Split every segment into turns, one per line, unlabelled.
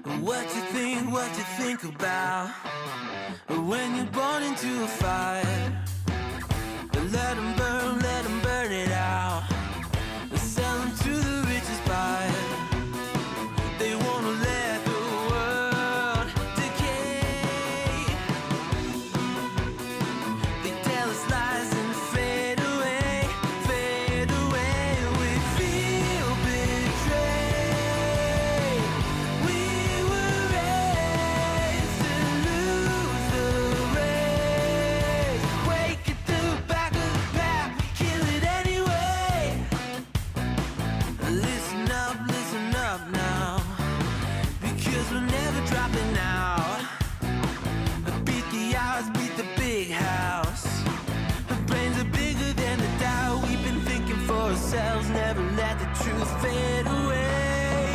What you think about when you're born into a fire? Let them burn it out. Sell them to the richest buyer. They wanna let the world decay. They tell us lies and fade away, fade away. We feel betrayed. We were raised to lose the race. Wake at the back of the pack, kill it anyway. Listen up now, because we're never dropping out. Beat the odds, beat the big house. Our brains are bigger than the doubt. We've been thinking for ourselves, never let the truth fade away.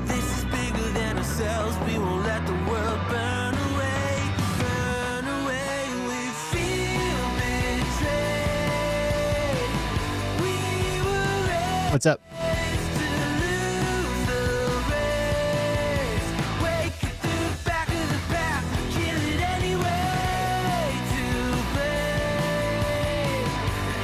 This is bigger than ourselves, we won't let the world burn away. Burn away, we feel betrayed. We were raised
What's up?
to lose the race. Wake at the back of the pack, kill it anyway. To blame,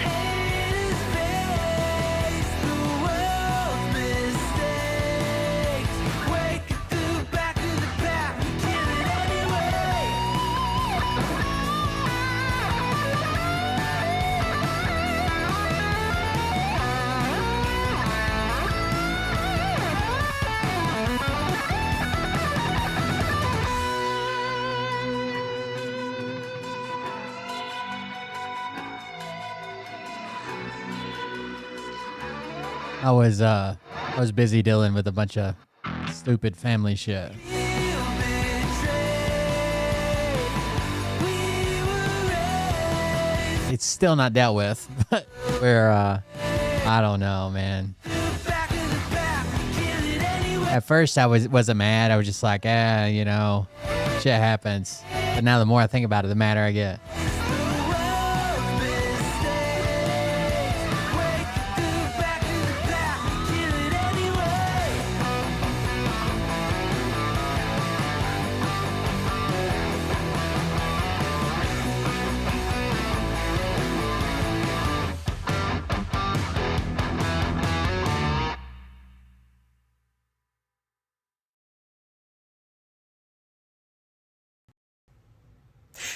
haters face the world's mistakes. Wake at the back of the pack, kill it anyway.
I was busy dealing with a bunch of stupid family shit.
Feel betrayed. We were raised
It's still not dealt with, but we're I don't know, man.
back of the pack, kill it anyway.
At first I wasn't mad. I was just like, you know, shit happens. But now the more I think about it, the madder I get.
The world's mistakes. Wake at the back of the pack, kill it anyway.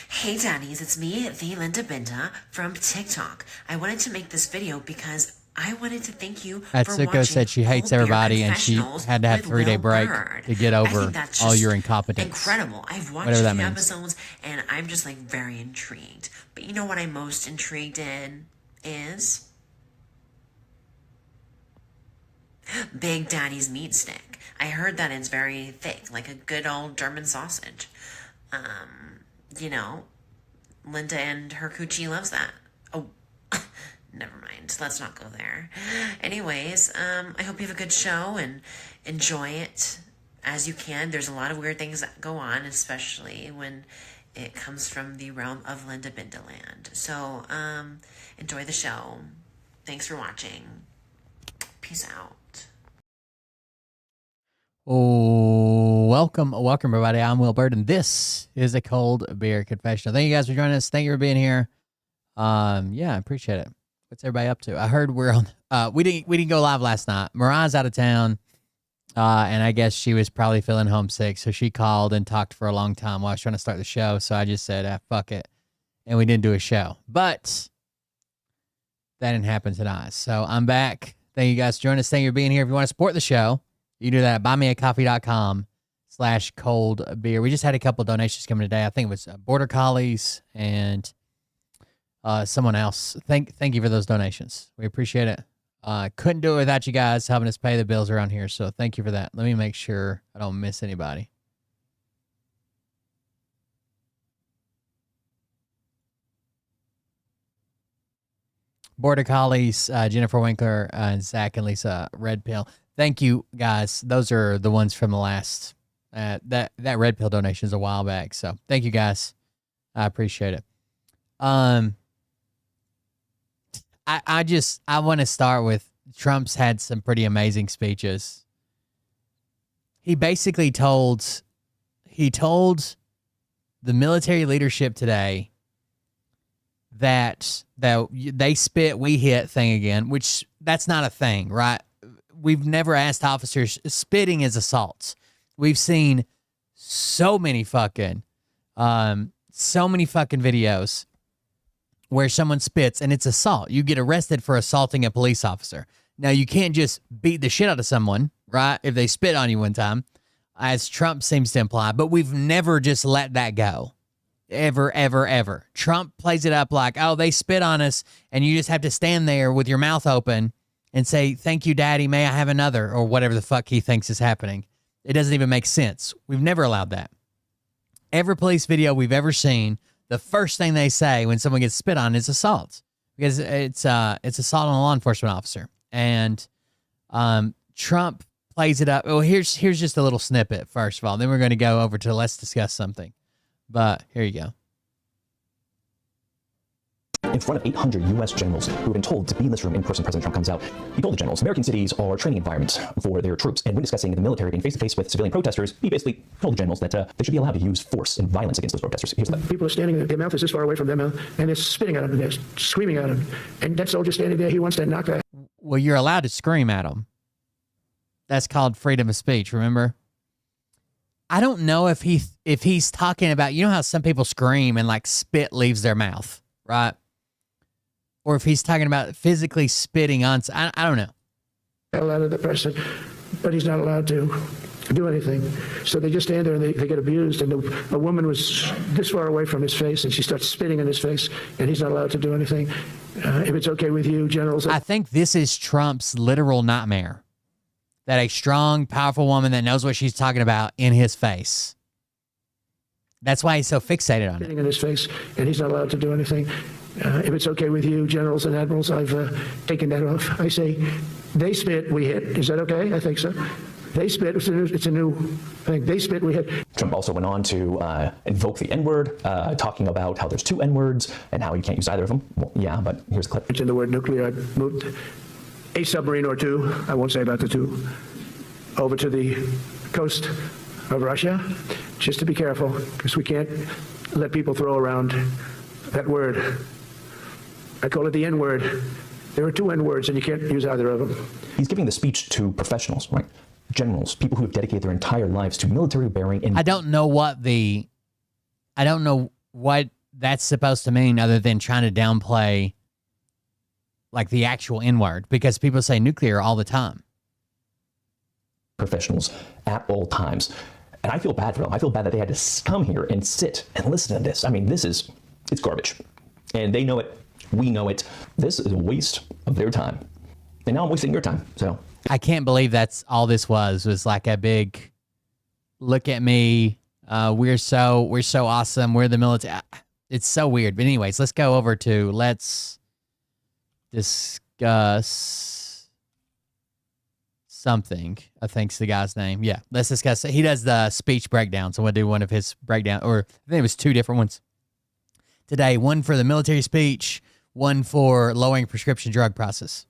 Hey daddies, it's me, the Linda Binda from TikTok. I wanted to make this video because I wanted to thank you for
Atsuko
watching
said she hates
Cold Beer
everybody and she
Confessionals
had to have
with
3-day
Will
break
Bird.
to get
I
over
think that's
all
just
your incompetence.
incredible. I've watched
Whatever
a
that
few
means.
episodes and I'm just like very intrigued. But you know what I'm most intrigued in is Big Daddy's meat stick. I heard that it's very thick, like a good old German sausage. You know, Linda and her coochie loves that. Oh, never mind. Let's not go there. Anyways, I hope you have a good show and enjoy it as you can. There's a lot of weird things that go on, especially when it comes from the realm of Linda Bindaland. So, enjoy the show. Thanks for watching. Peace out.
Oh, welcome everybody. I'm Will Bird, and this is a Cold Beer Confessional. Thank you guys for joining us. Thank you for being here. Yeah, I appreciate it. What's everybody up to? I heard we're on. We didn't go live last night. Mariah's out of town, and I guess she was probably feeling homesick, so she called and talked for a long time while I was trying to start the show. So I just said, fuck it, and we didn't do a show. But that didn't happen tonight. So I'm back. Thank you guys for joining us. Thank you for being here. If you want to support the show, you can do that at buymeacoffee.com/coldbeer. We just had a couple of donations coming today. I think it was Border Collies and someone else. Thank you for those donations. We appreciate it. Couldn't do it without you guys helping us pay the bills around here. So thank you for that. Let me make sure I don't miss anybody. Border Collies, Jennifer Winkler, and Zach and Lisa Red Pill. Thank you, guys. Those are the ones from the last, that Red Pill donation is a while back. So thank you, guys. I appreciate it. I want to start with Trump's had some pretty amazing speeches. he basically told the military leadership today that they spit, we hit thing again, which that's not a thing, right? We've never asked officers. Spitting is assaults. We've seen so many fucking videos where someone spits and it's assault. You get arrested for assaulting a police officer. Now, you can't just beat the shit out of someone, right, if they spit on you one time, as Trump seems to imply, but we've never just let that go. Ever, ever, ever. Trump plays it up like, oh, they spit on us, and you just have to stand there with your mouth open and say, thank you, Daddy, may I have another, or whatever the fuck he thinks is happening. It doesn't even make sense. We've never allowed that. Every police video we've ever seen, the first thing they say when someone gets spit on is assault, because it's assault on a law enforcement officer. And Trump plays it up. Well, here's just a little snippet, first of all. Then we're going to go over to let's discuss something. But here you go.
In front of 800 U.S. generals who have been told to be in this room in person, President Trump comes out. He told the generals, American cities are training environments for their troops. And when discussing the military being face-to-face with civilian protesters, he basically told the generals that they should be allowed to use force and violence against those protesters. Here's that.
People are standing there, their mouth is this far away from them, and they're spitting at him, and they're screaming at him. And that soldier standing there, he wants to knock that.
Well, you're allowed to scream at them. That's called freedom of speech, remember? I don't know if he's talking about, you know how some people scream and like spit leaves their mouth, right? Or if he's talking about physically spitting on, I don't know.
Out of the person, but he's not allowed to do anything. So they just stand there and they get abused. And a woman was this far away from his face, and she starts spitting in his face, and he's not allowed to do anything. If it's okay with you, generals.
I think this is Trump's literal nightmare. That a strong, powerful woman that knows what she's talking about in his face. That's why he's so fixated on it.
In his face, and he's not allowed to do anything. If it's okay with you, generals and admirals, I've taken that off. I say, they spit, we hit. Is that okay? I think so. They spit. It's a new thing. They spit, we hit.
Trump also went on to invoke the N-word, talking about how there's two N-words and how you can't use either of them. Well, yeah, but here's a clip.
It's in the word nuclear. I moved a submarine or two, I won't say about the two, over to the coast of Russia, just to be careful, because we can't let people throw around that word. I call it the N-word. There are two N-words, and you can't use either of them.
He's giving the speech to professionals, right? Generals, people who have dedicated their entire lives to military bearing.
I don't know what that's supposed to mean other than trying to downplay like the actual N-word, because people say nuclear all the time.
Professionals at all times. And I feel bad for them. I feel bad that they had to come here and sit and listen to this. I mean, it's garbage. And they know it. We know it. This is a waste of their time. And now I'm wasting your time. So
I can't believe that's all this was like a big look at me. We're so awesome. We're the military. It's so weird. But anyways, let's go over to let's discuss something. I think's the guy's name. Yeah, let's discuss it. He does the speech breakdown, so we'll do one of his breakdown, or I think it was two different ones today. One for the military speech, one for lowering prescription drug prices.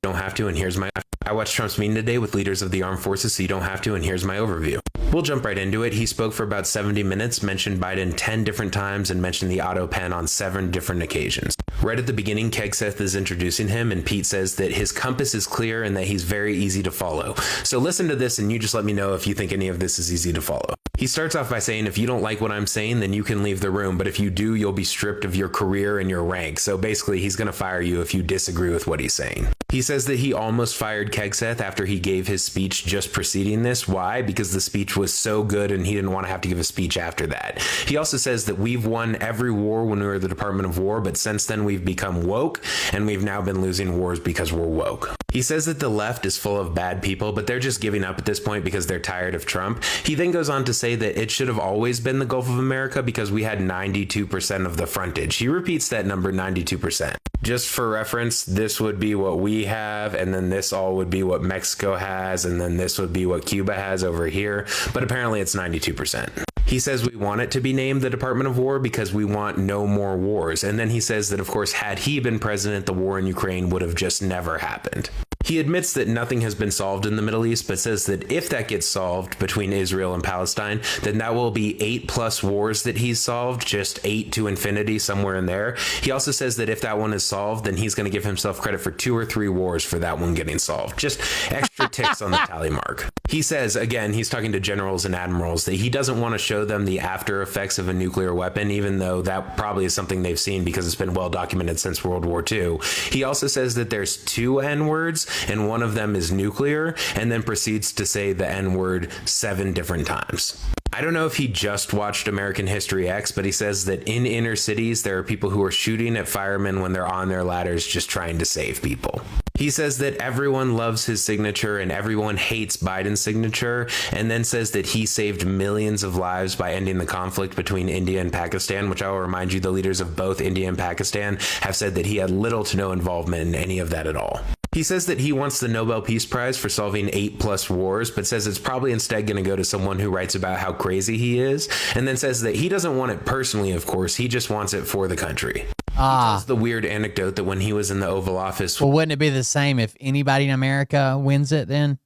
Don't have to, and here's my... I watched Trump's meeting today with leaders of the armed forces, so you don't have to, and here's my overview. We'll jump right into it. He spoke for about 70 minutes, mentioned Biden 10 different times, and mentioned the auto pen on 7 different occasions. Right at the beginning, Kegseth is introducing him, and Pete says that his compass is clear and that he's very easy to follow. So listen to this, and you just let me know if you think any of this is easy to follow. He starts off by saying, if you don't like what I'm saying, then you can leave the room, but if you do, you'll be stripped of your career and your rank. So basically, he's going to fire you if you disagree with what he's saying. He says that he almost fired Kegseth after he gave his speech just preceding this. Why? Because the speech was so good and he didn't want to have to give a speech after that. He also says that we've won every war when we were the Department of War, but since then we've become woke, and we've now been losing wars because we're woke. He says that the left is full of bad people, but they're just giving up at this point because they're tired of Trump. He then goes on to say that it should have always been the Gulf of America because we had 92% of the frontage. He repeats that number, 92%. Just for reference, this would be what we have, and then this all would be what Mexico has, and then this would be what Cuba has over here, but apparently it's 92%. He He says we want it to be named the Department of War because we want no more wars. And then he says that, of course, had he been president, the war in Ukraine would have just never happened. He admits that nothing has been solved in the Middle East, but says that if that gets solved between Israel and Palestine, then that will be 8+ wars that he's solved, just 8 to infinity, somewhere in there. He also says that if that one is solved, then he's going to give himself credit for 2 or 3 wars for that one getting solved. Just extra ticks on the tally mark. He says, again, he's talking to generals and admirals, that he doesn't want to show them the after effects of a nuclear weapon, even though that probably is something they've seen because it's been well documented since World War II. He also says that there's 2 N-words, and one of them is nuclear, and then proceeds to say the N-word 7 different times. I don't know if he just watched American History X, but he says that in inner cities, there are people who are shooting at firemen when they're on their ladders just trying to save people. He says that everyone loves his signature and everyone hates Biden's signature, and then says that he saved millions of lives by ending the conflict between India and Pakistan, which I will remind you, the leaders of both India and Pakistan have said that he had little to no involvement in any of that at all. He says that he wants the Nobel Peace Prize for solving 8+ wars, but says it's probably instead going to go to someone who writes about how crazy he is, and then says that he doesn't want it personally, of course, he just wants it for the country. He tells the weird anecdote that when he was in the Oval Office...
Well, wouldn't it be the same if anybody in America wins it then?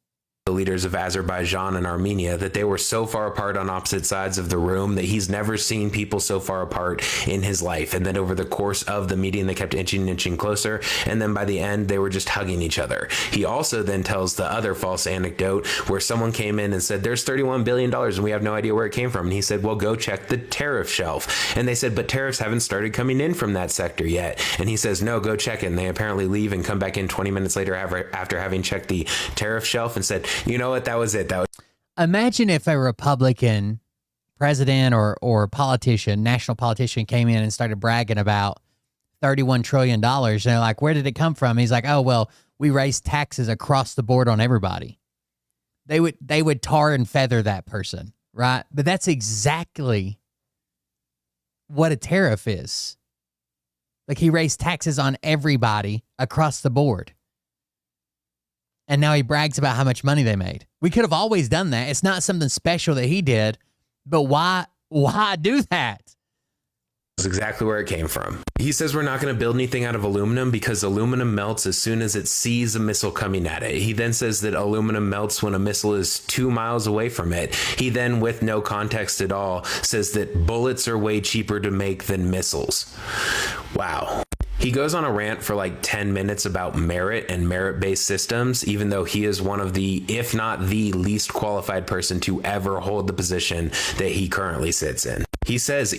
The leaders of Azerbaijan and Armenia, that they were so far apart on opposite sides of the room that he's never seen people so far apart in his life. And then over the course of the meeting, they kept inching closer. And then by the end, they were just hugging each other. He also then tells the other false anecdote where someone came in and said, there's $31 billion and we have no idea where it came from. And he said, well, go check the tariff shelf. And they said, but tariffs haven't started coming in from that sector yet. And he says, no, go check it. And they apparently leave and come back in 20 minutes later after having checked the tariff shelf and said, you know what, that was it.
Imagine if a Republican president or politician, national politician, came in and started bragging about $31 trillion. And they're like, where did it come from? He's like, oh, well, we raised taxes across the board on everybody. They would tar and feather that person, right? But that's exactly what a tariff is. Like, he raised taxes on everybody across the board. And now he brags about how much money they made. We could have always done that. It's not something special that he did, but why do that?
That's exactly where it came from. He says we're not going to build anything out of aluminum because aluminum melts as soon as it sees a missile coming at it. He then says that aluminum melts when a missile is 2 miles away from it. He then, with no context at all, says that bullets are way cheaper to make than missiles. Wow. He goes on a rant for like 10 minutes about merit and merit-based systems, even though he is one of the, if not the least qualified person to ever hold the position that he currently sits in. He says,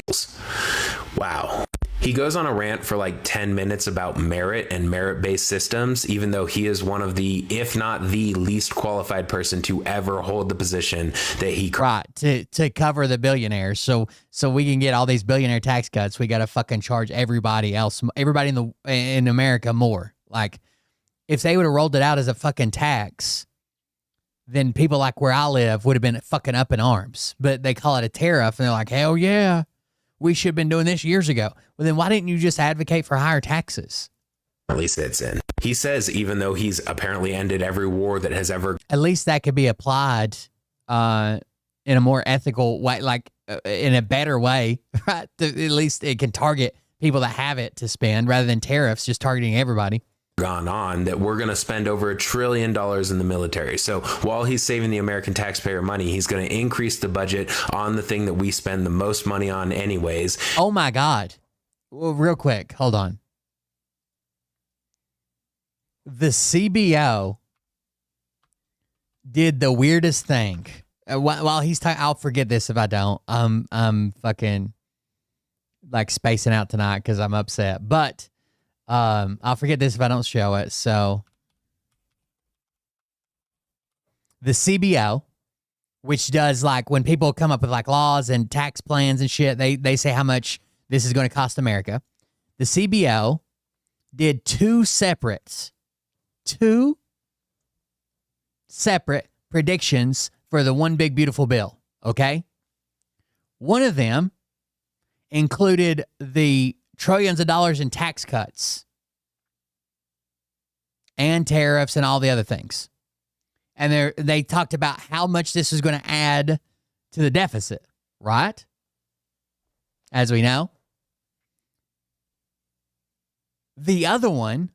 wow. He goes on a rant for like 10 minutes about merit and merit-based systems, even though he is one of the, if not the least qualified person to ever hold the position that he...
Right, to cover the billionaires. So we can get all these billionaire tax cuts, we got to fucking charge everybody else, everybody in America more. Like, if they would have rolled it out as a fucking tax, then people like where I live would have been fucking up in arms. But they call it a tariff, and they're like, hell yeah, we should have been doing this years ago. Well, then why didn't you just advocate for higher taxes?
At least it's in. He says, even though he's apparently ended every war that has ever...
At least that could be applied in a more ethical way, like in a better way, right? At least it can target people that have it to spend rather than tariffs just targeting everybody.
Gone on that we're going to spend over $1 trillion in the military. So while he's saving the American taxpayer money, he's going to increase the budget on the thing that we spend the most money on anyways.
Oh my God. Well, real quick, hold on. The CBO did the weirdest thing. While he's talking, I'll forget this if I don't. I'm fucking like spacing out tonight because I'm upset. But I'll forget this if I don't show it. So the CBO, which does like when people come up with like laws and tax plans and shit, they say how much this is going to cost America. The CBO did two separate predictions for the one big beautiful bill. Okay. One of them included the trillions of dollars in tax cuts and tariffs and all the other things. And they talked about how much this is going to add to the deficit. right? As we know. The other one,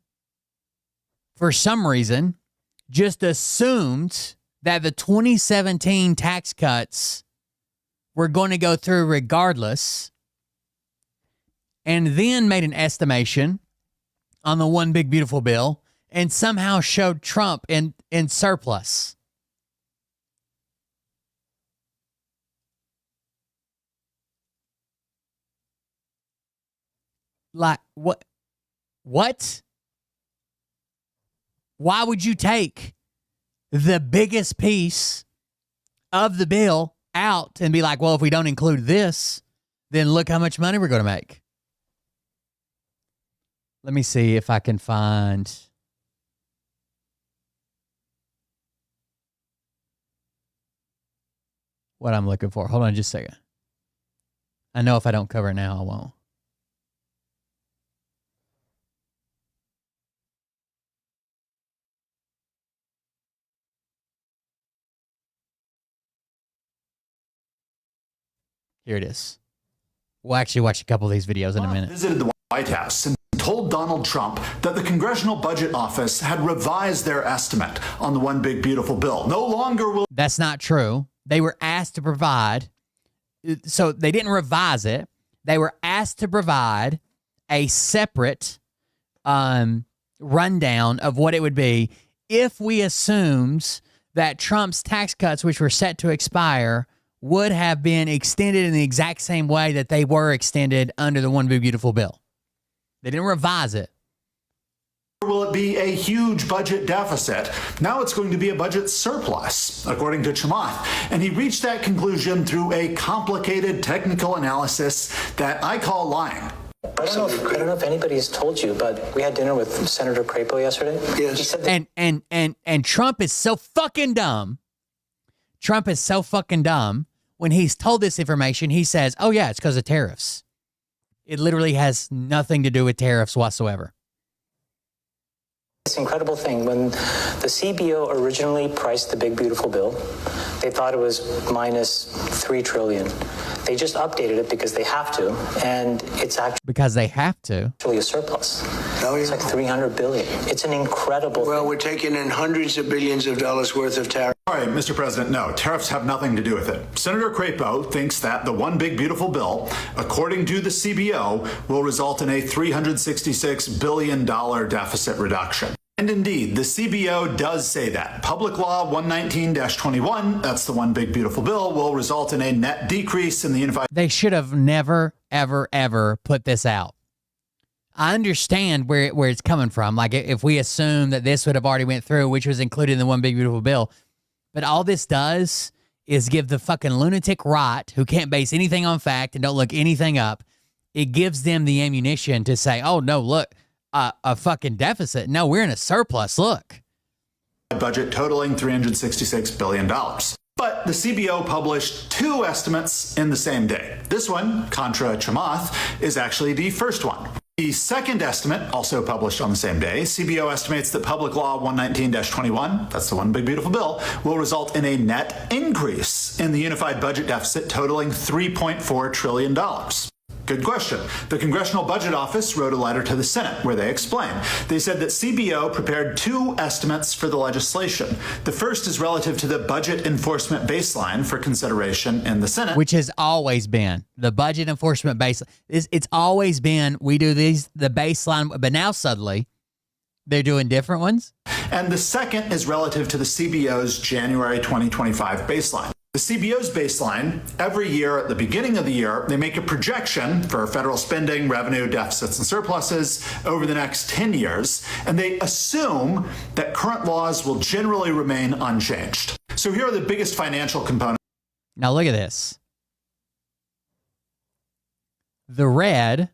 for some reason, just assumed that the 2017 tax cuts were going to go through regardless, and then made an estimation on the one big beautiful bill and somehow showed Trump in surplus. Like, what? What? Why would you take the biggest piece of the bill out and be like, well, if we don't include this, then look how much money we're going to make? Let me see if I can find what I'm looking for. Hold on just a second. I know if I don't cover it now, I won't. Here it is. We'll actually watch a couple of these videos in a minute.
Visited the White House and told Donald Trump that the Congressional Budget Office had revised their estimate on the one big beautiful bill. No longer will...
That's not true. They were asked to provide, so they didn't revise it. They were asked to provide a separate rundown of what it would be if we assumed that Trump's tax cuts, which were set to expire, would have been extended in the exact same way that they were extended under the one big beautiful bill. They didn't revise it.
Will it be a huge budget deficit? Now it's going to be a budget surplus, according to Chamath. And he reached that conclusion through a complicated technical analysis that I call lying.
I don't know if anybody has told you, but we had dinner with Senator Crapo yesterday.
Yes.
He said that
And Trump is so fucking dumb. Trump is so fucking dumb. When he's told this information, he says, oh yeah, it's because of tariffs. It literally has nothing to do with tariffs whatsoever.
this incredible thing. When the CBO originally priced the big beautiful bill, they thought it was minus $3 trillion. They just updated it because they have to, and it's actually
Because they have to.
a surplus. It's like $300 billion. It's an incredible
Well,
thing.
we're taking in hundreds of billions of dollars worth of tariffs.
All right, Mr. President, no, tariffs have nothing to do with it. Senator Crapo thinks that the one big beautiful bill, according to the CBO, will result in a $366 billion deficit reduction. And indeed, the CBO does say that. Public Law 119-21, that's the one big beautiful bill, will result in a net decrease in the unified...
They should have never, ever, ever put this out. I understand where it's coming from. Like, if we assume that this would have already went through, which was included in the one big beautiful bill. But all this does is give the fucking lunatic right, who can't base anything on fact and don't look anything up, it gives them the ammunition to say, oh, no, look, a fucking deficit. No, we're in a surplus. Look.
budget totaling $366 billion. But the CBO published two estimates in the same day. This one, contra Chamath, is actually the first one. The second estimate, also published on the same day, CBO estimates that Public Law 119-21, that's the one big beautiful bill, will result in a net increase in the unified budget deficit totaling $3.4 trillion. Good question. The Congressional Budget Office wrote a letter to the Senate where they explained. They said that CBO prepared two estimates for the legislation. The first is relative to the budget enforcement baseline for consideration in the Senate.
Which has always been the budget enforcement baseline. It's always been, we do the baseline, but now suddenly they're doing different ones.
And the second is relative to the CBO's January 2025 baseline. The CBO's baseline, every year at the beginning of the year, they make a projection for federal spending, revenue, deficits, and surpluses over the next 10 years, and they assume that current laws will generally remain unchanged. So here are the biggest financial components.
Now look at this. The red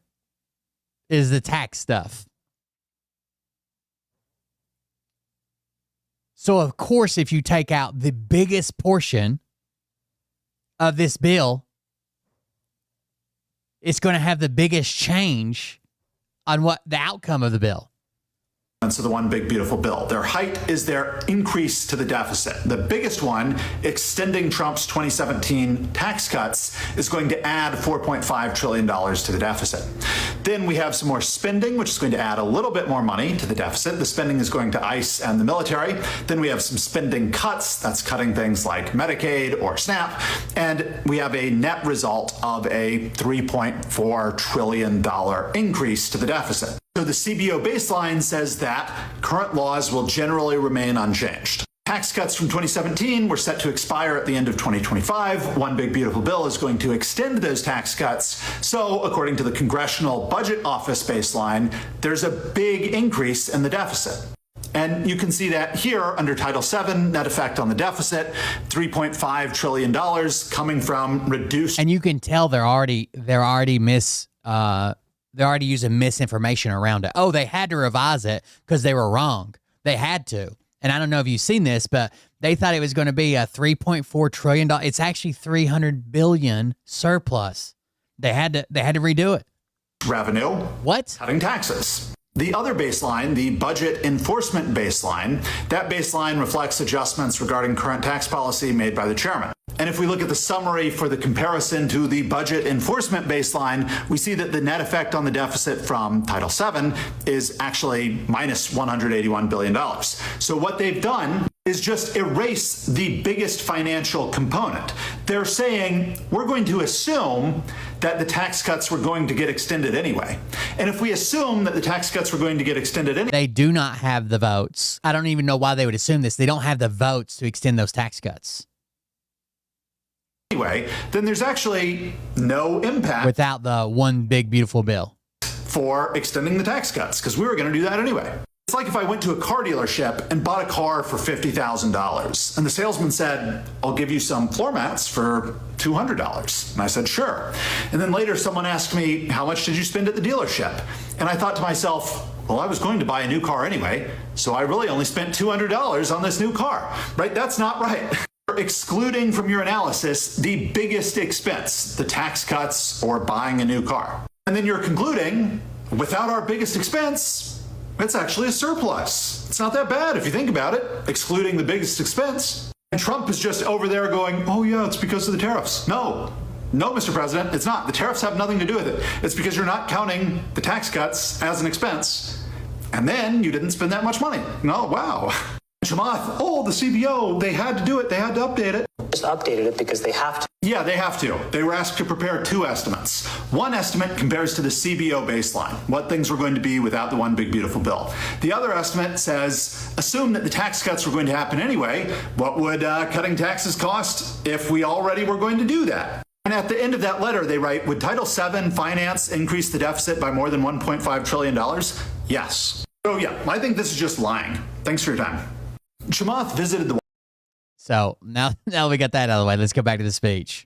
is the tax stuff. So, of course, if you take out the biggest portion of this bill, it's going to have the biggest change on what the outcome of the bill.
of the one big beautiful bill. Their height is their increase to the deficit. The biggest one, extending Trump's 2017 tax cuts, is going to add $4.5 trillion to the deficit. Then we have some more spending, which is going to add a little bit more money to the deficit. The spending is going to ICE and the military. Then we have some spending cuts. That's cutting things like Medicaid or SNAP. And we have a net result of a $3.4 trillion increase to the deficit. So the CBO baseline says that current laws will generally remain unchanged. Tax cuts from 2017 were set to expire at the end of 2025. One big beautiful bill is going to extend those tax cuts. So according to the Congressional Budget Office baseline, there's a big increase in the deficit. And you can see that here under Title VII, net effect on the deficit, $3.5 trillion coming from reduced.
And you can tell they're already using misinformation around it. Oh, they had to revise it because they were wrong. They had to. And I don't know if you've seen this, but they thought it was going to be a $3.4 trillion. It's actually $300 billion surplus. They had to redo it.
Revenue.
What?
Cutting taxes. The other baseline, the budget enforcement baseline, that baseline reflects adjustments regarding current tax policy made by the chairman. And if we look at the summary for the comparison to the budget enforcement baseline, we see that the net effect on the deficit from Title VII is actually minus $181 billion. So what they've done is just erase the biggest financial component. They're saying we're going to assume that the tax cuts were going to get extended anyway. And if we assume that the tax cuts were going to get extended anyway,
they do not have the votes. I don't even know why they would assume this. They don't have the votes to extend those tax cuts.
Then there's actually no impact
without the one big beautiful bill
for extending the tax cuts, because we were going to do that anyway. It's like if I went to a car dealership and bought a car for $50,000 and the salesman said, I'll give you some floor mats for $200. And I said, sure. And then later someone asked me, how much did you spend at the dealership? And I thought to myself, well, I was going to buy a new car anyway, so I really only spent $200 on this new car, right? That's not right. Excluding from your analysis the biggest expense, the tax cuts or buying a new car. And then you're concluding, without our biggest expense, it's actually a surplus. It's not that bad if you think about it, excluding the biggest expense. And Trump is just over there going, oh yeah, it's because of the tariffs. No, Mr. President, it's not. The tariffs have nothing to do with it. It's because you're not counting the tax cuts as an expense. And then you didn't spend that much money. No, wow. Chamath, oh, the CBO, they had to do it. They had to update it.
Just updated it because they have to.
Yeah, they have to. They were asked to prepare two estimates. One estimate compares to the CBO baseline, what things were going to be without the one big beautiful bill. The other estimate says, assume that the tax cuts were going to happen anyway. What would cutting taxes cost if we already were going to do that? And at the end of that letter, they write, would Title VII finance increase the deficit by more than $1.5 trillion? Yes. So yeah, I think this is just lying. Thanks for your time. Chamath visited the.
So now we got that out of the way. Let's go back to the speech.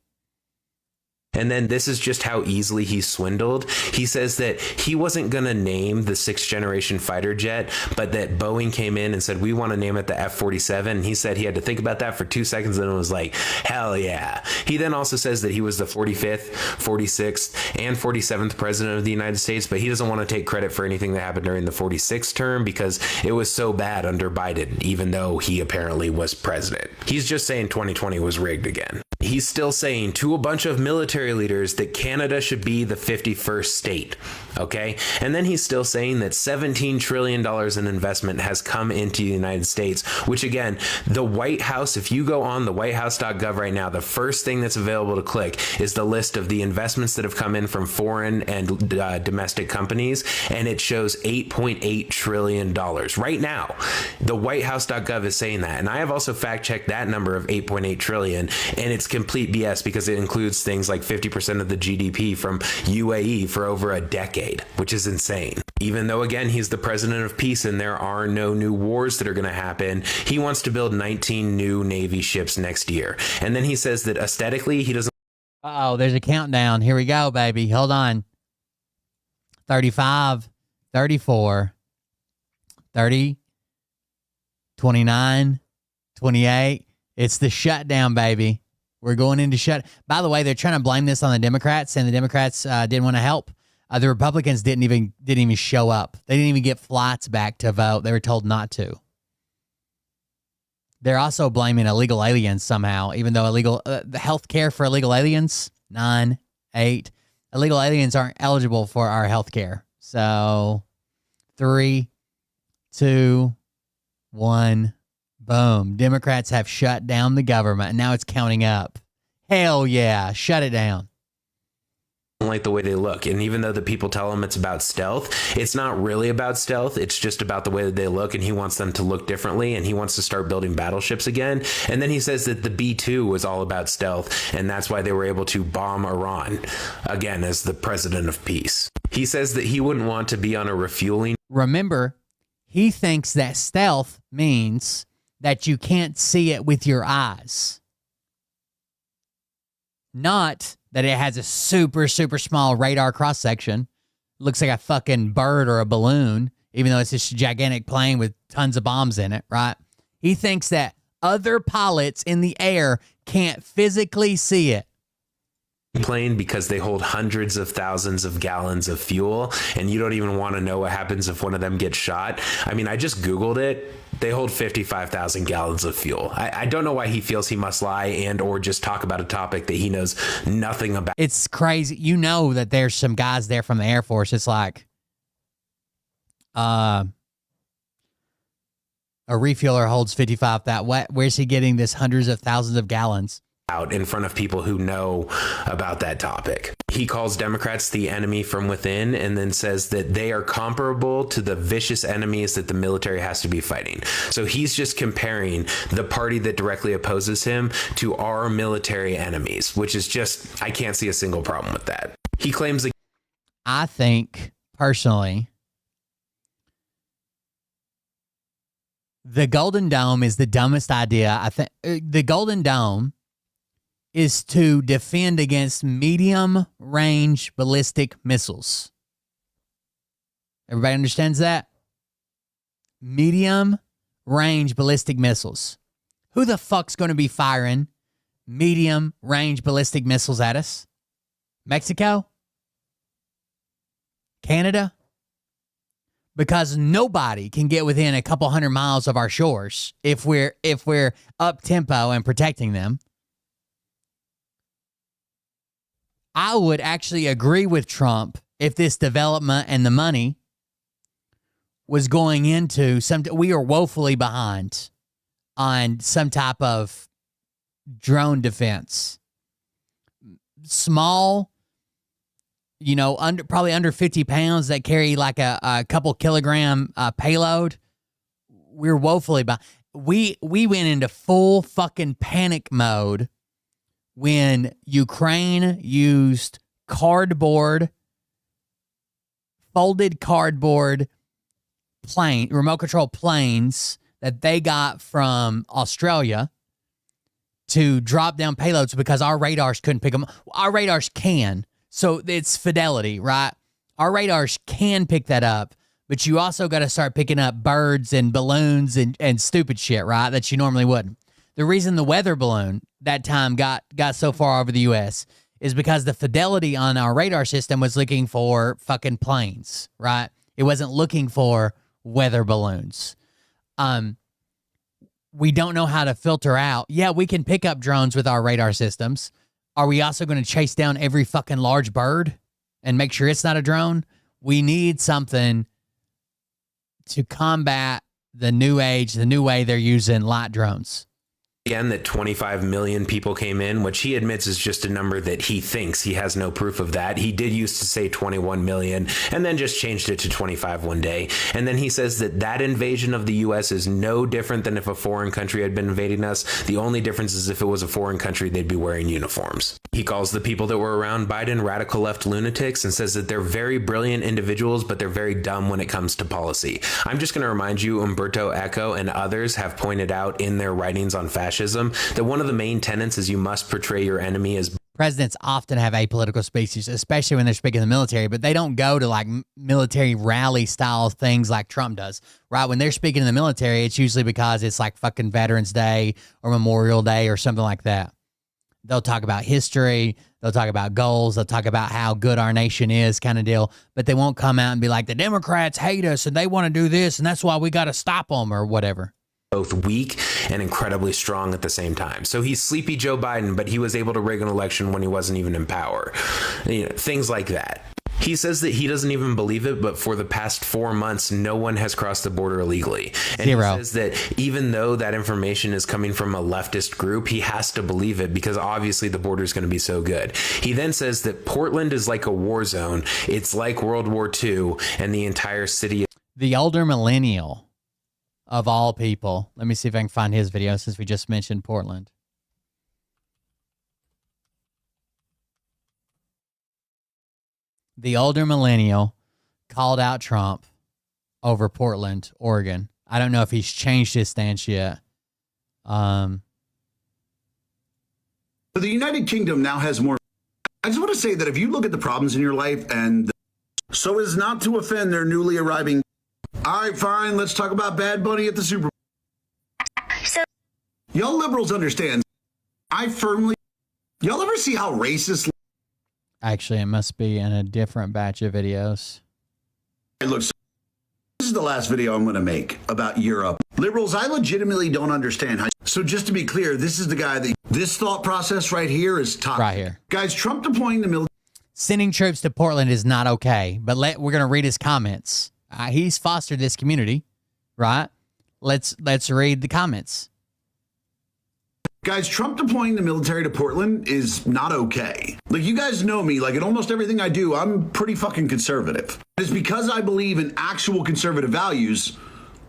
And then this is just how easily he swindled. He says that he wasn't going to name the 6th generation fighter jet, but that Boeing came in and said, we want to name it the F-47. And he said he had to think about that for 2 seconds and it was like, hell yeah. He then also says that he was the 45th, 46th, and 47th president of the United States, but he doesn't want to take credit for anything that happened during the 46th term because it was so bad under Biden, even though he apparently was president. He's just saying 2020 was rigged again. He's still saying to a bunch of military leaders that Canada should be the 51st state. Okay. And then he's still saying that $17 trillion in investment has come into the United States, which again, the White House, if you go on the whitehouse.gov right now, the first thing that's available to click is the list of the investments that have come in from foreign and domestic companies. And it shows $8.8 trillion right now. The whitehouse.gov is saying that. And I have also fact checked that number of 8.8 trillion, and it's complete BS because it includes things like 50% of the GDP from UAE for over a decade, which is insane. Even though, again, he's the president of peace and there are no new wars that are going to happen, he wants to build 19 new Navy ships next year. And then he says that aesthetically, he doesn't.
Uh-oh, there's a countdown. Here we go, baby. Hold on. 35, 34, 30, 29, 28. It's the shutdown, baby. We're going into shut. By the way, they're trying to blame this on the Democrats, and the Democrats didn't want to help. The Republicans didn't even show up. They didn't even get flights back to vote. They were told not to. They're also blaming illegal aliens somehow, even though the health care for illegal aliens, 9, 8. Illegal aliens aren't eligible for our health care. So 3, 2, 1, boom. Democrats have shut down the government, and now it's counting up. Hell yeah, shut it down.
Like the way they look. And even though the people tell him it's about stealth, it's not really about stealth. It's just about the way that they look, and he wants them to look differently, and he wants to start building battleships again. And then he says that the B-2 was all about stealth, and that's why they were able to bomb Iran again as the president of peace. He says that he wouldn't want to be on a refueling.
Remember, he thinks that stealth means that you can't see it with your eyes. Not that it has a super, super small radar cross-section. Looks like a fucking bird or a balloon, even though it's this gigantic plane with tons of bombs in it, right? He thinks that other pilots in the air can't physically see it.
Plane because they hold hundreds of thousands of gallons of fuel, and you don't even want to know what happens if one of them gets shot. I mean, I just Googled it. They hold 55,000 gallons of fuel. I don't know why he feels he must lie and or just talk about a topic that he knows nothing about.
It's crazy. You know that there's some guys there from the Air Force. It's like a refueler holds 55,000. Where's he getting this hundreds of thousands of gallons?
Out in front of people who know about that topic. He calls Democrats the enemy from within, and then says that they are comparable to the vicious enemies that the military has to be fighting. So he's just comparing the party that directly opposes him to our military enemies, which is just, I can't see a single problem with that. He claims that
I think, personally, the Golden Dome is the dumbest idea. I think the Golden Dome is to defend against medium-range ballistic missiles. Everybody understands that? Medium-range ballistic missiles. Who the fuck's going to be firing medium-range ballistic missiles at us? Mexico? Canada? Because nobody can get within a couple hundred miles of our shores if we're up-tempo and protecting them. I would actually agree with Trump if this development and the money was going into we are woefully behind on some type of drone defense. Small, probably under 50 pounds that carry like a couple kilogram payload. We're woefully behind. We went into full fucking panic mode when Ukraine used folded cardboard remote control planes that they got from Australia to drop down payloads because our radars couldn't pick them. Our radars can. So it's fidelity, right? Our radars can pick that up, but you also got to start picking up birds and balloons and stupid shit, right? That you normally wouldn't. The reason the weather balloon that time got so far over the U.S. is because the fidelity on our radar system was looking for fucking planes, right? It wasn't looking for weather balloons. We don't know how to filter out. Yeah, we can pick up drones with our radar systems. Are we also going to chase down every fucking large bird and make sure it's not a drone? We need something to combat the new age, the new way they're using light drones.
Again, that 25 million people came in, which he admits is just a number that he thinks. He has no proof of that. He did used to say 21 million and then just changed it to 25 one day. And then he says that invasion of the U.S. is no different than if a foreign country had been invading us. The only difference is if it was a foreign country, they'd be wearing uniforms. He calls the people that were around Biden radical left lunatics and says that they're very brilliant individuals, but they're very dumb when it comes to policy. I'm just going to remind you, Umberto Eco and others have pointed out in their writings on fascism that one of the main tenets is you must portray your enemy as.
Presidents often have apolitical speeches, especially when they're speaking to the military, but they don't go to like military rally style things like Trump does, right? When they're speaking to the military, it's usually because it's like fucking Veterans Day or Memorial Day or something like that. They'll talk about history. They'll talk about goals. They'll talk about how good our nation is, kind of deal. But they won't come out and be like, the Democrats hate us and they want to do this and that's why we got to stop them or whatever.
Both weak and incredibly strong at the same time. So he's sleepy Joe Biden, but he was able to rig an election when he wasn't even in power. Things like that. He says that he doesn't even believe it, but for the past 4 months, no one has crossed the border illegally. And
Zero.
He says that even though that information is coming from a leftist group, he has to believe it because obviously the border is going to be so good. He then says that Portland is like a war zone. It's like World War II and the entire city.
The older millennial of all people. Let me see if I can find his video since we just mentioned Portland. The older millennial called out Trump over Portland, Oregon. I don't know if he's changed his stance yet.
The United Kingdom now has more. I just want to say that if you look at the problems in your life and so as not to offend their newly arriving. All right, fine. Let's talk about Bad Bunny at the Super Bowl. Y'all liberals understand. Y'all ever see how racist?
Actually, it must be in a different batch of videos.
It looks. This is the last video I'm going to make about Europe. Liberals, I legitimately don't understand how. So just to be clear, this is the guy that this thought process right here is toxic.
Right here.
Guys, Trump deploying the military.
Sending troops to Portland is not okay, but we're going to read his comments. He's fostered this community, right? Let's read the comments.
Guys, Trump deploying the military to Portland is not okay. Like, you guys know me, like in almost everything I do, I'm pretty fucking conservative. It's because I believe in actual conservative values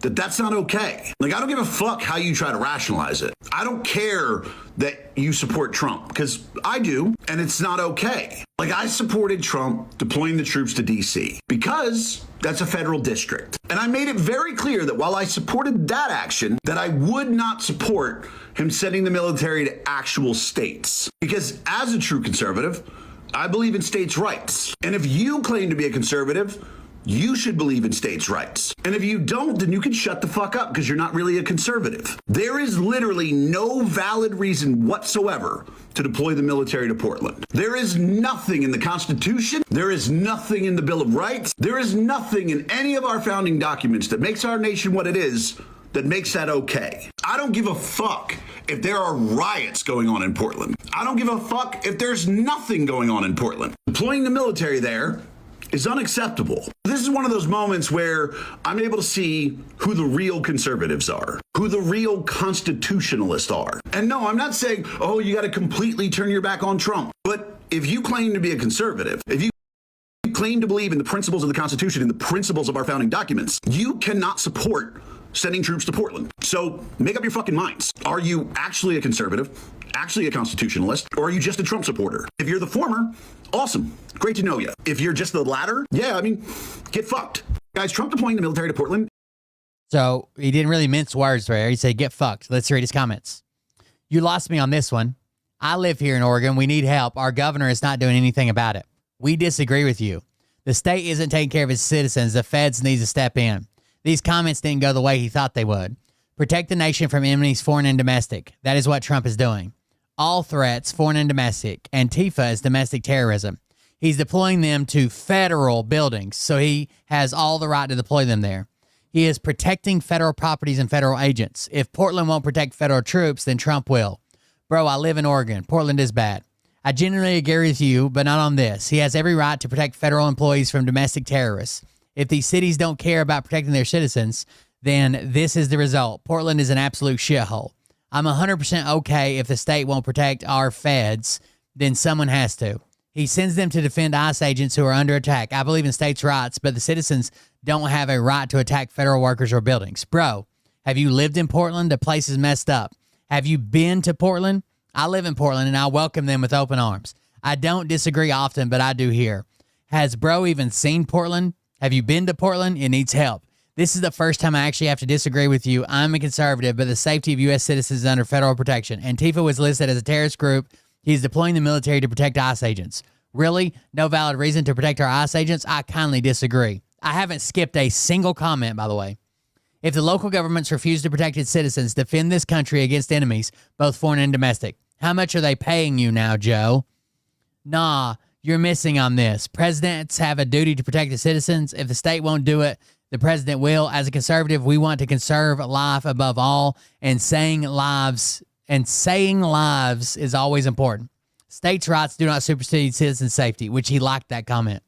that's not okay. Like, I don't give a fuck how you try to rationalize it. I don't care that you support Trump, because I do, and it's not okay. Like, I supported Trump deploying the troops to D.C. because that's a federal district. And I made it very clear that while I supported that action, that I would not support him sending the military to actual states. Because as a true conservative, I believe in states' rights. And if you claim to be a conservative, you should believe in states' rights. And if you don't, then you can shut the fuck up because you're not really a conservative. There is literally no valid reason whatsoever to deploy the military to Portland. There is nothing in the Constitution. There is nothing in the Bill of Rights. There is nothing in any of our founding documents that makes our nation what it is that makes that okay. I don't give a fuck if there are riots going on in Portland. I don't give a fuck if there's nothing going on in Portland. Deploying the military there is unacceptable. This is one of those moments where I'm able to see who the real conservatives are, who the real constitutionalists are. And no, I'm not saying, oh, you got to completely turn your back on Trump. But if you claim to be a conservative, if you claim to believe in the principles of the Constitution and the principles of our founding documents, you cannot support sending troops to Portland. So make up your fucking minds. Are you actually a conservative, actually a constitutionalist, or are you just a Trump supporter? If you're the former, awesome. Great to know you. If you're just the latter, yeah, I mean, get fucked. Guys, Trump deploying the military to Portland.
So he didn't really mince words there. He said, get fucked. Let's read his comments. You lost me on this one. I live here in Oregon. We need help. Our governor is not doing anything about it. We disagree with you. The state isn't taking care of its citizens. The feds need to step in. These comments didn't go the way he thought they would. Protect the nation from enemies, foreign and domestic. That is what Trump is doing. All threats, foreign and domestic. Antifa is domestic terrorism. He's deploying them to federal buildings, so he has all the right to deploy them there. He is protecting federal properties and federal agents. If Portland won't protect federal troops, then Trump will. Bro, I live in Oregon. Portland is bad. I genuinely agree with you, but not on this. He has every right to protect federal employees from domestic terrorists. If these cities don't care about protecting their citizens, then this is the result. Portland is an absolute shithole. I'm 100% okay if the state won't protect our feds, then someone has to. He sends them to defend ICE agents who are under attack. I believe in states' rights, but the citizens don't have a right to attack federal workers or buildings. Bro, have you lived in Portland? The place is messed up. Have you been to Portland? I live in Portland, and I welcome them with open arms. I don't disagree often, but I do here. Has bro even seen Portland? Have you been to Portland? It needs help. This is the first time I actually have to disagree with you. I'm a conservative, but the safety of U.S. citizens is under federal protection. Antifa was listed as a terrorist group. He's deploying the military to protect ICE agents. Really? No valid reason to protect our ICE agents? I kindly disagree. I haven't skipped a single comment, by the way. If the local governments refuse to protect its citizens, defend this country against enemies, both foreign and domestic. How much are they paying you now, Joe? Nah, you're missing on this. Presidents have a duty to protect the citizens. If the state won't do it, the president will. As a conservative, we want to conserve life above all, and saying lives is always important. States' rights do not supersede citizen safety, which he liked that comment.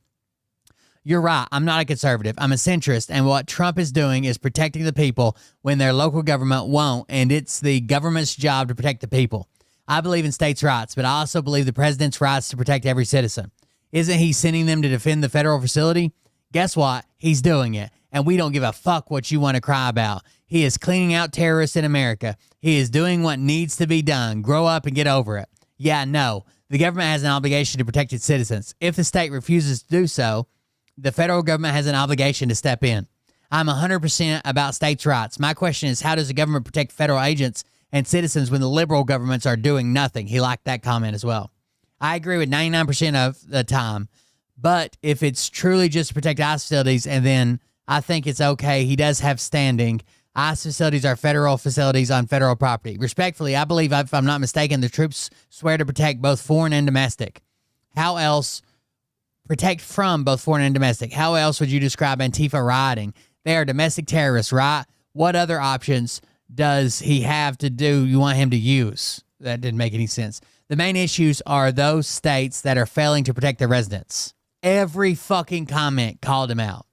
You're right. I'm not a conservative. I'm a centrist, and what Trump is doing is protecting the people when their local government won't, and it's the government's job to protect the people. I believe in states' rights, but I also believe the president's rights to protect every citizen. Isn't he sending them to defend the federal facility? Guess what? He's doing it, and we don't give a fuck what you want to cry about. He is cleaning out terrorists in America. He is doing what needs to be done. Grow up and get over it. Yeah, no. The government has an obligation to protect its citizens. If the state refuses to do so, the federal government has an obligation to step in. I'm 100% about states' rights. My question is, how does the government protect federal agents and citizens when the liberal governments are doing nothing? He liked that comment as well. I agree with 99% of the time. But if it's truly just to protect ICE facilities, and then I think it's okay, he does have standing. ICE facilities are federal facilities on federal property. Respectfully, I believe, if I'm not mistaken, the troops swear to protect both foreign and domestic. How else protect from both foreign and domestic? How else would you describe Antifa rioting? They are domestic terrorists, right? What other options does he have to do you want him to use? That didn't make any sense. The main issues are those states that are failing to protect their residents. Every fucking comment called him out.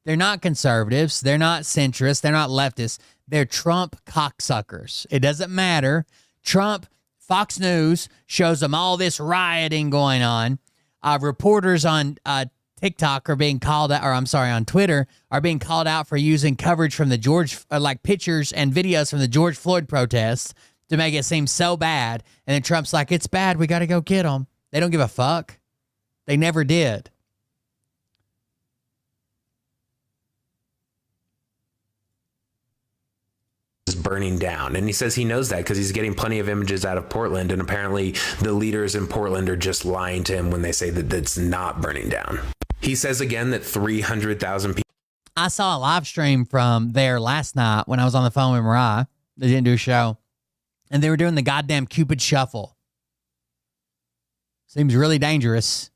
They're not conservatives. They're not centrists. They're not leftists. They're Trump cocksuckers. It doesn't matter. Trump, Fox News shows them all this rioting going on. Reporters on TikTok are being called out, or I'm sorry, on Twitter are being called out for using coverage from the pictures and videos from the George Floyd protests to make it seem so bad. And then Trump's like, it's bad. We got to go get them. They don't give a fuck. They never did.
Burning down, and he says he knows that because he's getting plenty of images out of Portland, and apparently the leaders in Portland are just lying to him when they say that it's not burning down. He says again that 300,000 people.
I saw a live stream from there last night when I was on the phone with Mariah. They didn't do a show, and they were doing the goddamn Cupid Shuffle. Seems really dangerous.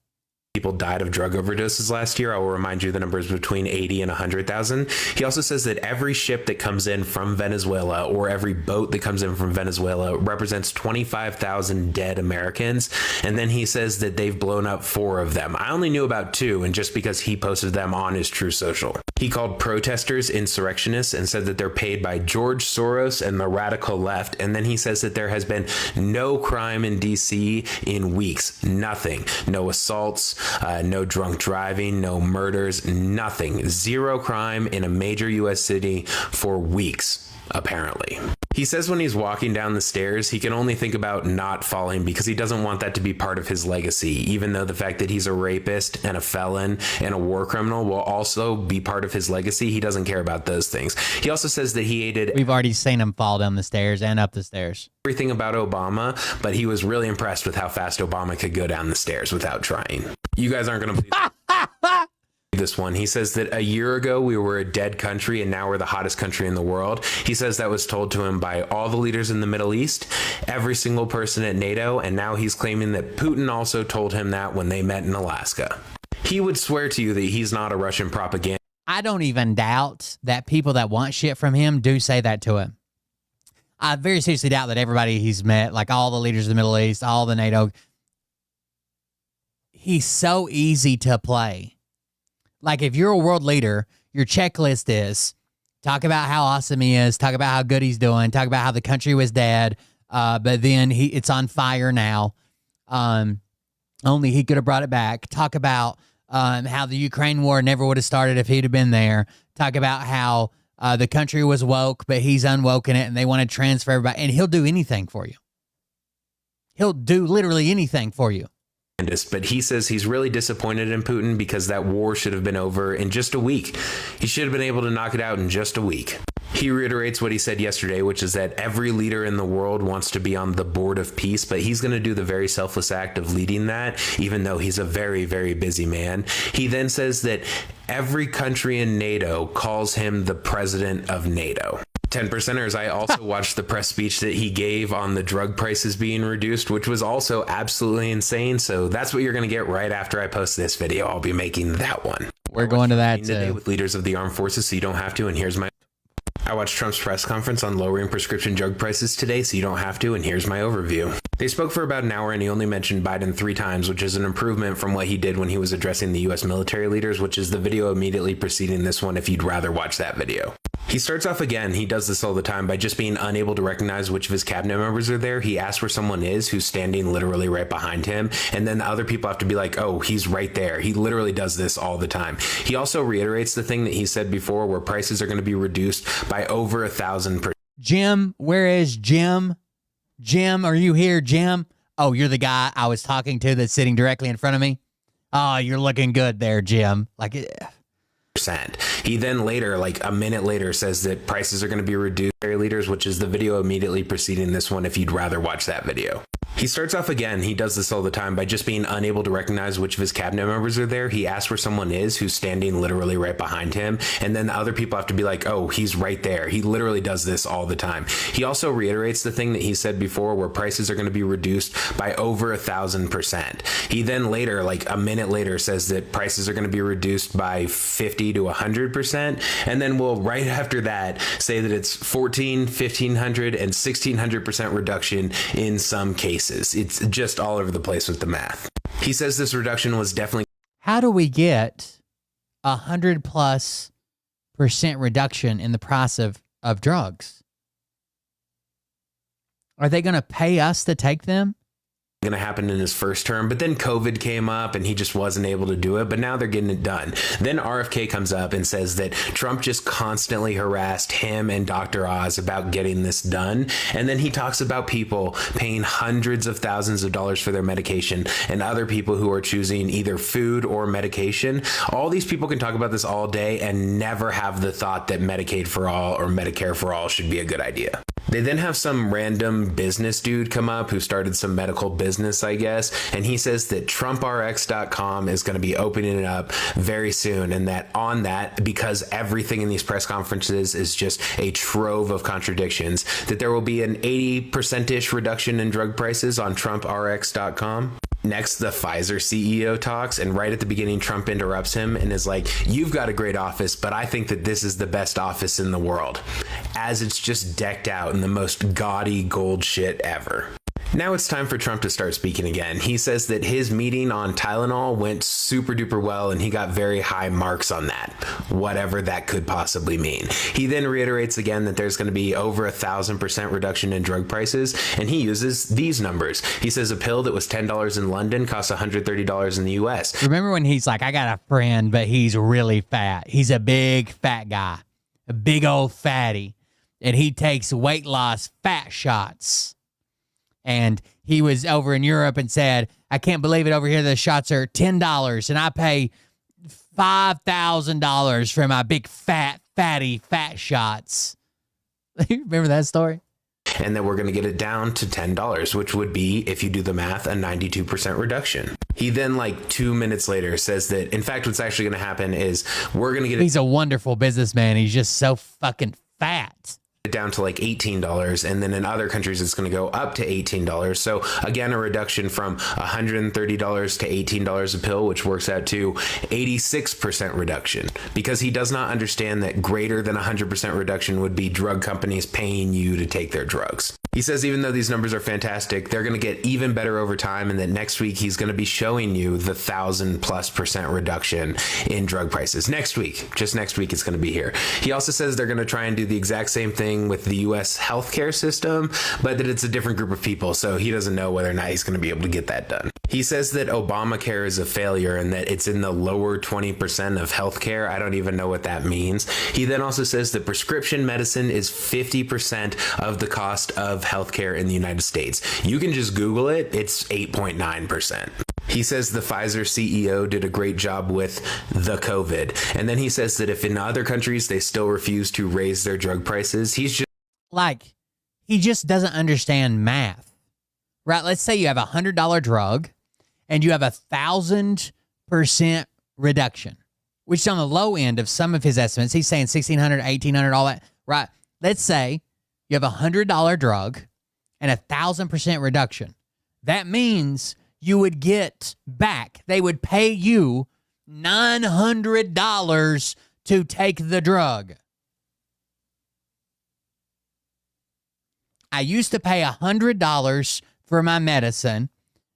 People died of drug overdoses last year. I will remind you the numbers between 80 and 100,000. He also says that every ship that comes in from Venezuela, or every boat that comes in from Venezuela, represents 25,000 dead Americans. And then he says that they've blown up 4 of them. I only knew about 2, and just because he posted them on his True Social. He called protesters insurrectionists and said that they're paid by George Soros and the radical left. And then he says that there has been no crime in D.C. in weeks. Nothing. No assaults. No drunk driving, no murders, nothing. 0 crime in a major U.S. city for weeks, apparently. He says when he's walking down the stairs, he can only think about not falling because he doesn't want that to be part of his legacy, even though the fact that he's a rapist and a felon and a war criminal will also be part of his legacy. He doesn't care about those things. He also says that he hated...
We've already seen him fall down the stairs and up the stairs.
...everything about Obama, but he was really impressed with how fast Obama could go down the stairs without trying. You guys aren't going to believe this one. He says that a year ago we were a dead country and now we're the hottest country in the world. He says that was told to him by all the leaders in the Middle East, every single person at NATO, and now he's claiming that Putin also told him that when they met in Alaska. He would swear to you that he's not a Russian propaganda.
I don't even doubt that people that want shit from him do say that to him. I very seriously doubt that everybody he's met, like all the leaders of the Middle East, all the NATO, he's so easy to play. Like, if you're a world leader, your checklist is talk about how awesome he is, talk about how good he's doing, talk about how the country was dead, but then it's on fire now. Only he could have brought it back. Talk about how the Ukraine war never would have started if he'd have been there. Talk about how the country was woke, but he's unwoken it, and they want to transfer everybody. And he'll do anything for you. He'll do literally anything for you.
But he says he's really disappointed in Putin because that war should have been over in just a week. He should have been able to knock it out in just a week. He reiterates what he said yesterday, which is that every leader in the world wants to be on the board of peace, but he's going to do the very selfless act of leading that, even though he's a very, very busy man. He then says that every country in NATO calls him the president of NATO. 10%ers, I also watched the press speech that he gave on the drug prices being reduced, which was also absolutely insane. So that's what you're going to get right after I post this video. I'll be making that one.
We're going to that
today
too.
With leaders of the armed forces, so you don't have to. And here's my... I watched Trump's press conference on lowering prescription drug prices today, so you don't have to, and here's my overview. They spoke for about an hour, and he only mentioned Biden 3 times, which is an improvement from what he did when he was addressing the U.S. military leaders, which is the video immediately preceding this one if you'd rather watch that video. He starts off again, he does this all the time, by just being unable to recognize which of his cabinet members are there. He asks where someone is who's standing literally right behind him, and then the other people have to be like, oh, he's right there. He literally does this all the time. He also reiterates the thing that he said before, where prices are going to be reduced by over 1,000%.
Jim, where is Jim? Jim, are you here, Jim? Oh, you're the guy I was talking to that's sitting directly in front of me? Oh, you're looking good there, Jim. Like,
he then later, like a minute later, says that prices are going to be reduced. Leaders, which is the video immediately preceding this one if you'd rather watch that video. He starts off again, he does this all the time, by just being unable to recognize which of his cabinet members are there. He asks where someone is who's standing literally right behind him, and then the other people have to be like, oh, he's right there. He literally does this all the time. He also reiterates the thing that he said before, where prices are going to be reduced by over 1,000%. He then later, like a minute later, says that prices are going to be reduced by 50 to 100%, and then will right after that say that it's 1,500 and 1,600% reduction in some cases. It's just all over the place with the math. He says this reduction was definitely...
How do we get 100+% reduction in the price of drugs? Are they going to pay us to take them?
Going to happen in his first term, but then COVID came up and he just wasn't able to do it, but now they're getting it done. Then RFK comes up and says that Trump just constantly harassed him and Dr. Oz about getting this done, and then he talks about people paying hundreds of thousands of dollars for their medication and other people who are choosing either food or medication. All these people can talk about this all day and never have the thought that Medicaid for all or Medicare for all should be a good idea. They then have some random business dude come up who started some medical business, I guess, and he says that TrumpRx.com is going to be opening it up very soon, and that on that, because everything in these press conferences is just a trove of contradictions, that there will be an 80%-ish reduction in drug prices on TrumpRx.com. Next, the Pfizer CEO talks, and right at the beginning, Trump interrupts him and is like, you've got a great office, but I think that this is the best office in the world, as it's just decked out in the most gaudy gold shit ever. Now it's time for Trump to start speaking again. He says that his meeting on Tylenol went super duper well and he got very high marks on that, whatever that could possibly mean. He then reiterates again that there's going to be over 1,000% reduction in drug prices, and he uses these numbers. He says a pill that was $10 in London costs $130 in the US.
Remember when he's like, I got a friend, but he's really fat. He's a big fat guy, a big old fatty, and he takes weight loss fat shots. And he was over in Europe and said, I can't believe it, over here the shots are $10 and I pay $5,000 for my big fatty fat shots. Remember that story?
And that we're going to get it down to $10, which would be, if you do the math, a 92% reduction. He then, like 2 minutes later, says that, in fact, what's actually going to happen is we're going to get it...
He's a wonderful businessman. He's just so fucking fat.
Down to like $18, and then in other countries it's going to go up to $18. So again, a reduction from $130 to $18 a pill, which works out to 86% reduction, because he does not understand that greater than 100% reduction would be drug companies paying you to take their drugs. He says even though these numbers are fantastic, they're going to get even better over time, and that next week he's going to be showing you the 1,000+% reduction in drug prices. Next week, just next week, it's going to be here. He also says they're going to try and do the exact same thing with the U.S. healthcare system, but that it's a different group of people, so he doesn't know whether or not he's going to be able to get that done. He says that Obamacare is a failure and that it's in the lower 20% of healthcare. I don't even know what that means. He then also says that prescription medicine is 50% of the cost of healthcare in the United States. You can just Google it. It's 8.9%. He says the Pfizer CEO did a great job with the COVID. And then he says that if in other countries they still refuse to raise their drug prices, he's just...
Like, he just doesn't understand math. Right? Let's say you have a $100 drug and you have 1,000% reduction, which is on the low end of some of his estimates. He's saying 1,600, 1,800, all that. Right? let's say you have a $100 drug and 1,000% reduction. That means you would get back, they would pay you $900 to take the drug. I used to pay $100 for my medicine.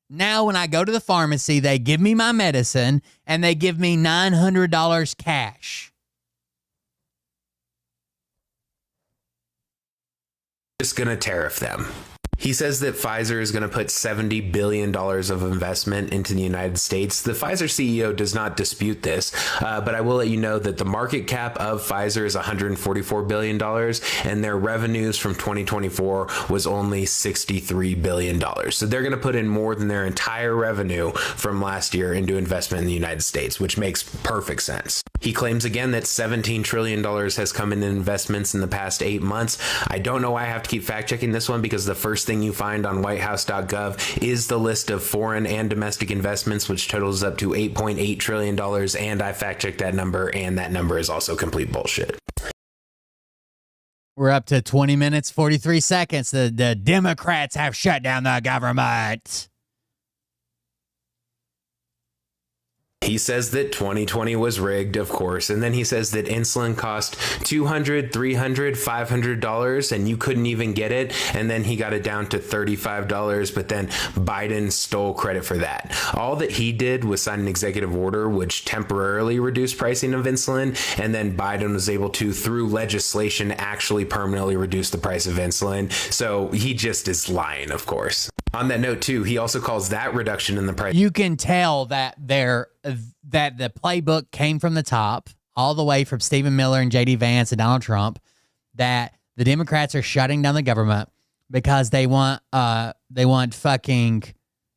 Now when I go to the pharmacy, they give me my medicine and they give me $900 cash.
Just going to tariff them. He says that Pfizer is going to put $70 billion of investment into the United States. The Pfizer CEO does not dispute this, but I will let you know that the market cap of Pfizer is $144 billion, and their revenues from 2024 was only $63 billion. So they're going to put in more than their entire revenue from last year into investment in the United States, which makes perfect sense. He claims again that $17 trillion has come in investments in the past 8 months. I don't know why I have to keep fact checking this one, because the first thing you find on whitehouse.gov is the list of foreign and domestic investments, which totals up to $8.8 trillion. And I fact checked that number, and that number is also complete bullshit.
We're up to 20 minutes, 43 seconds. The Democrats have shut down the government.
He says that 2020 was rigged, of course, and then he says that insulin cost $200, $300, $500, and you couldn't even get it, and then he got it down to $35, but then Biden stole credit for that. All that he did was sign an executive order which temporarily reduced pricing of insulin, and then Biden was able to, through legislation, actually permanently reduce the price of insulin. So he just is lying, of course. On that note, too, he also calls that reduction in the price.
You can tell that that the playbook came from the top, all the way from Stephen Miller and J.D. Vance and Donald Trump, that the Democrats are shutting down the government because they want fucking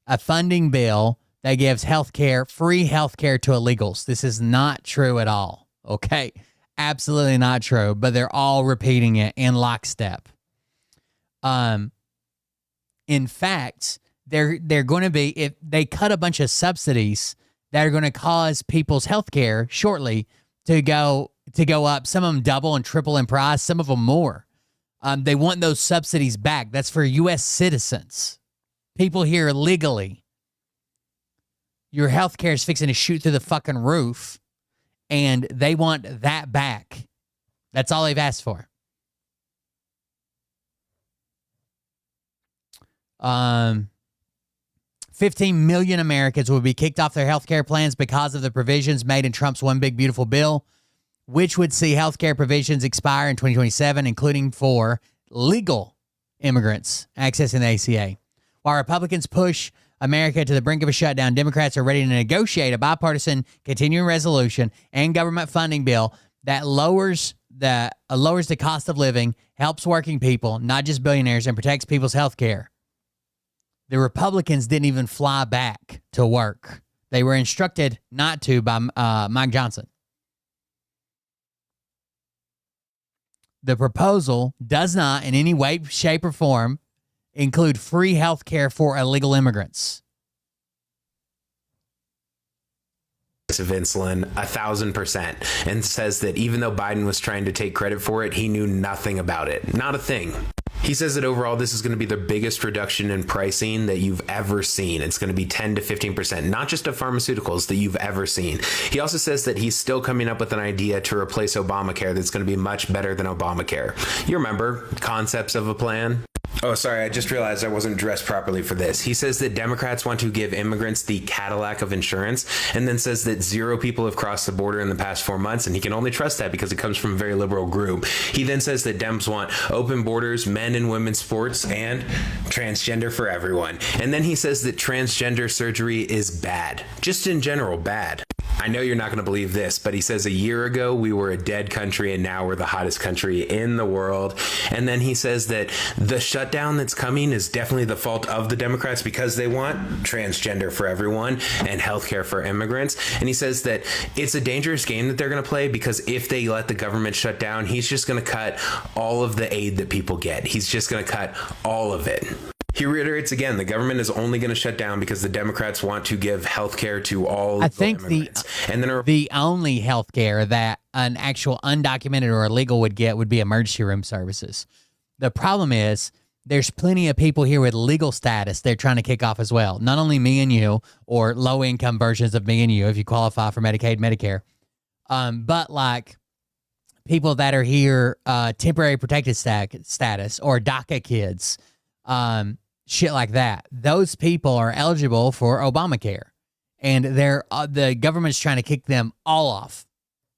a funding bill that gives free healthcare to illegals. This is not true at all. Okay, absolutely not true. But they're all repeating it in lockstep. In fact, they're going to be, if they cut a bunch of subsidies that are going to cause people's health care shortly to go up. Some of them double and triple in price, some of them more. They want those subsidies back. That's for U.S. citizens, people here legally. Your health care is fixing to shoot through the fucking roof, and they want that back. That's all they've asked for. 15 million Americans will be kicked off their health care plans because of the provisions made in Trump's One Big Beautiful Bill, which would see health care provisions expire in 2027, including for legal immigrants accessing the ACA. While Republicans push America to the brink of a shutdown, Democrats are ready to negotiate a bipartisan continuing resolution and government funding bill that lowers the cost of living, helps working people, not just billionaires, and protects people's health care. The Republicans didn't even fly back to work. They were instructed not to by Mike Johnson. The proposal does not in any way, shape, or form include free health care for illegal immigrants.
Of insulin 1,000%, and says that even though Biden was trying to take credit for it, he knew nothing about it. Not a thing. He says that overall, this is going to be the biggest reduction in pricing that you've ever seen. It's going to be 10 to 15%, not just of pharmaceuticals, that you've ever seen. He also says that he's still coming up with an idea to replace Obamacare that's going to be much better than Obamacare. You remember concepts of a plan? Oh, sorry, I just realized I wasn't dressed properly for this. He says that Democrats want to give immigrants the Cadillac of insurance, and then says that 0 people have crossed the border in the past 4 months, and he can only trust that because it comes from a very liberal group. He then says that Dems want open borders, men and women's sports, and transgender for everyone. And then he says that transgender surgery is bad. Just in general, bad. I know you're not going to believe this, but he says a year ago we were a dead country and now we're the hottest country in the world. And then he says that the shutdown that's coming is definitely the fault of the Democrats because they want transgender for everyone and healthcare for immigrants. And he says that it's a dangerous game that they're going to play because if they let the government shut down, he's just going to cut all of the aid that people get. He's just going to cut all of it. He reiterates again, the government is only going to shut down because the Democrats want to give health care to all
I think
immigrants. And then
the only health care that an actual undocumented or illegal would get would be emergency room services. The problem is there's plenty of people here with legal status they're trying to kick off as well. Not only me and you, or low-income versions of me and you if you qualify for Medicaid, Medicare, but like people that are here, temporary protected status or DACA kids, shit like that. Those people are eligible for Obamacare, and the government's trying to kick them all off,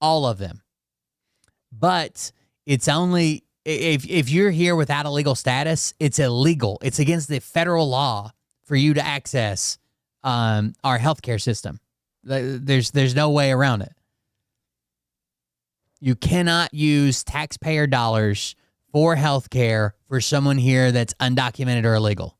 all of them. But it's only if you're here without a legal status, it's illegal. It's against the federal law for you to access our healthcare system. There's no way around it. You cannot use taxpayer dollars for health care for someone here that's undocumented or illegal.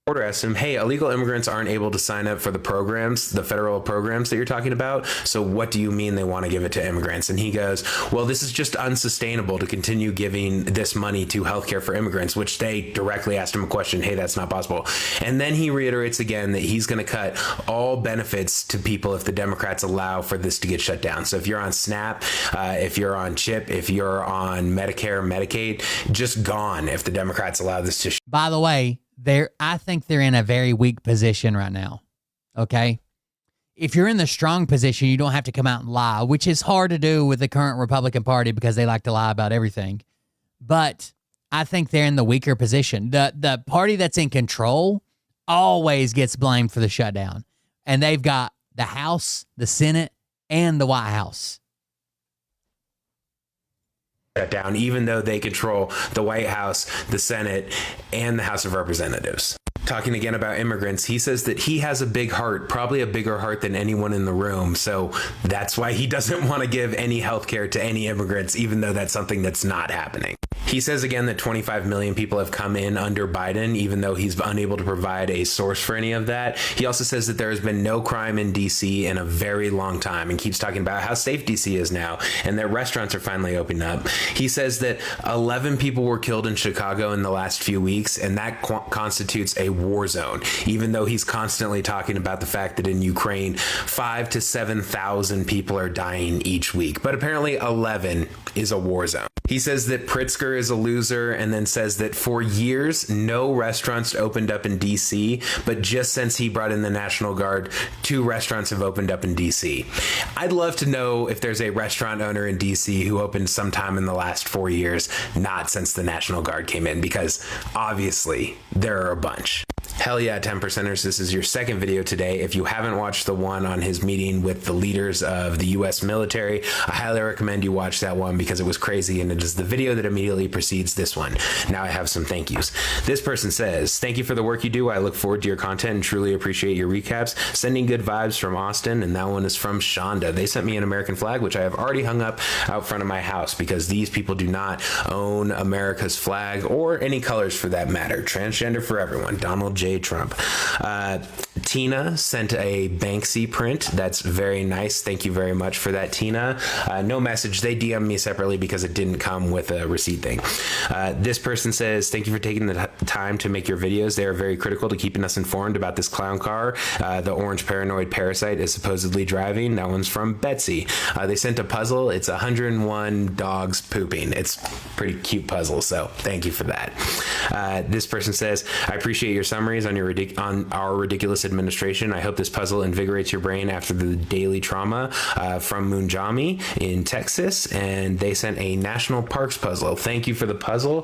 Reporter asked him, hey, illegal immigrants aren't able to sign up for the programs, the federal programs that you're talking about. So what do you mean they want to give it to immigrants? And he goes, well, this is just unsustainable to continue giving this money to healthcare for immigrants, which they directly asked him a question. Hey, that's not possible. And then he reiterates again that he's going to cut all benefits to people if the Democrats allow for this to get shut down. So if you're on SNAP, if you're on CHIP, if you're on Medicare, Medicaid, just gone if the Democrats allow this to.
By the way, I think they're in a very weak position right now. Okay? If you're in the strong position, you don't have to come out and lie, which is hard to do with the current Republican Party because they like to lie about everything. But I think they're in the weaker position. The party that's in control always gets blamed for the shutdown. And they've got the House, the Senate, and the White House.
Down, even though they control the White House, the Senate, and the House of Representatives. Talking again about immigrants, he says that he has a big heart, probably a bigger heart than anyone in the room. So that's why he doesn't want to give any health care to any immigrants, even though that's something that's not happening. He says again that 25 million people have come in under Biden, even though he's unable to provide a source for any of that. He also says that there has been no crime in D.C. in a very long time and keeps talking about how safe D.C. is now and that restaurants are finally opening up. He says that 11 people were killed in Chicago in the last few weeks, and that constitutes a war zone, even though he's constantly talking about the fact that in Ukraine, 5,000 to 7,000 people are dying each week. But apparently 11 is a war zone. He says that Pritzker is a loser and then says that for years, no restaurants opened up in D.C., but just since he brought in the National Guard, 2 restaurants have opened up in D.C. I'd love to know if there's a restaurant owner in D.C. who opened sometime in the last 4 years, not since the National Guard came in, because obviously there are a bunch. Hell yeah, 10%ers, this is your second video today. If you haven't watched the one on his meeting with the leaders of the U.S. military, I highly recommend you watch that one because it was crazy, and it is the video that immediately precedes this one. Now I have some thank yous. This person says, thank you for the work you do. I look forward to your content and truly appreciate your recaps. Sending good vibes from Austin, and that one is from Shonda. They sent me an American flag, which I have already hung up out front of my house because these people do not own America's flag or any colors for that matter. Transgender for everyone. Donald J. Trump. Tina sent a Banksy print. That's very nice. Thank you very much for that, Tina. No message. They DM'd me separately because it didn't come with a receipt thing. This person says, thank you for taking the time to make your videos. They are very critical to keeping us informed about this clown car the orange paranoid parasite is supposedly driving. That one's from Betsy. They sent a puzzle. It's 101 dogs pooping. It's a pretty cute puzzle, so thank you for that. This person says, I appreciate your summaries on our ridiculous administration. I hope this puzzle invigorates your brain after the daily trauma from Munjami in Texas, and they sent a national parks puzzle. Thank you for the puzzle.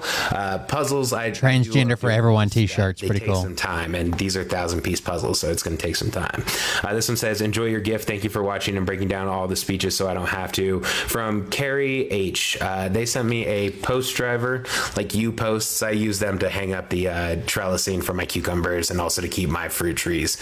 Puzzles,
transgender for everyone t-shirts, pretty cool.
Take some time, and these are 1,000-piece puzzles, so it's going to take some time. This one says, enjoy your gift. Thank you for watching and breaking down all the speeches so I don't have to. From Carrie H. They sent me a post driver, like U posts. I use them to hang up the trellising for my cucumbers and also to keep my fruit trees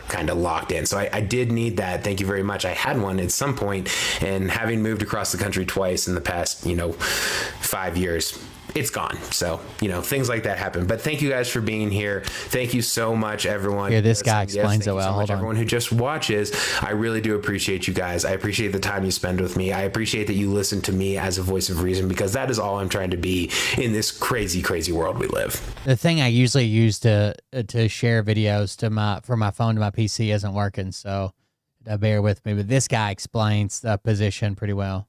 kind of locked in. So I did need that. Thank you very much. I had one at some point, and having moved across the country twice in the past, 5 years, it's gone. So, you know, things like that happen. But thank you guys for being here. Thank you so much, everyone.
Yeah, this guy explains it well.
Hold on. Everyone who just watches, I really do appreciate you guys. I appreciate the time you spend with me. I appreciate that you listen to me as a voice of reason, because that is all I'm trying to be in this crazy, crazy world we live.
The thing I usually use to share videos from my phone to my PC isn't working, so bear with me. But this guy explains the position pretty well.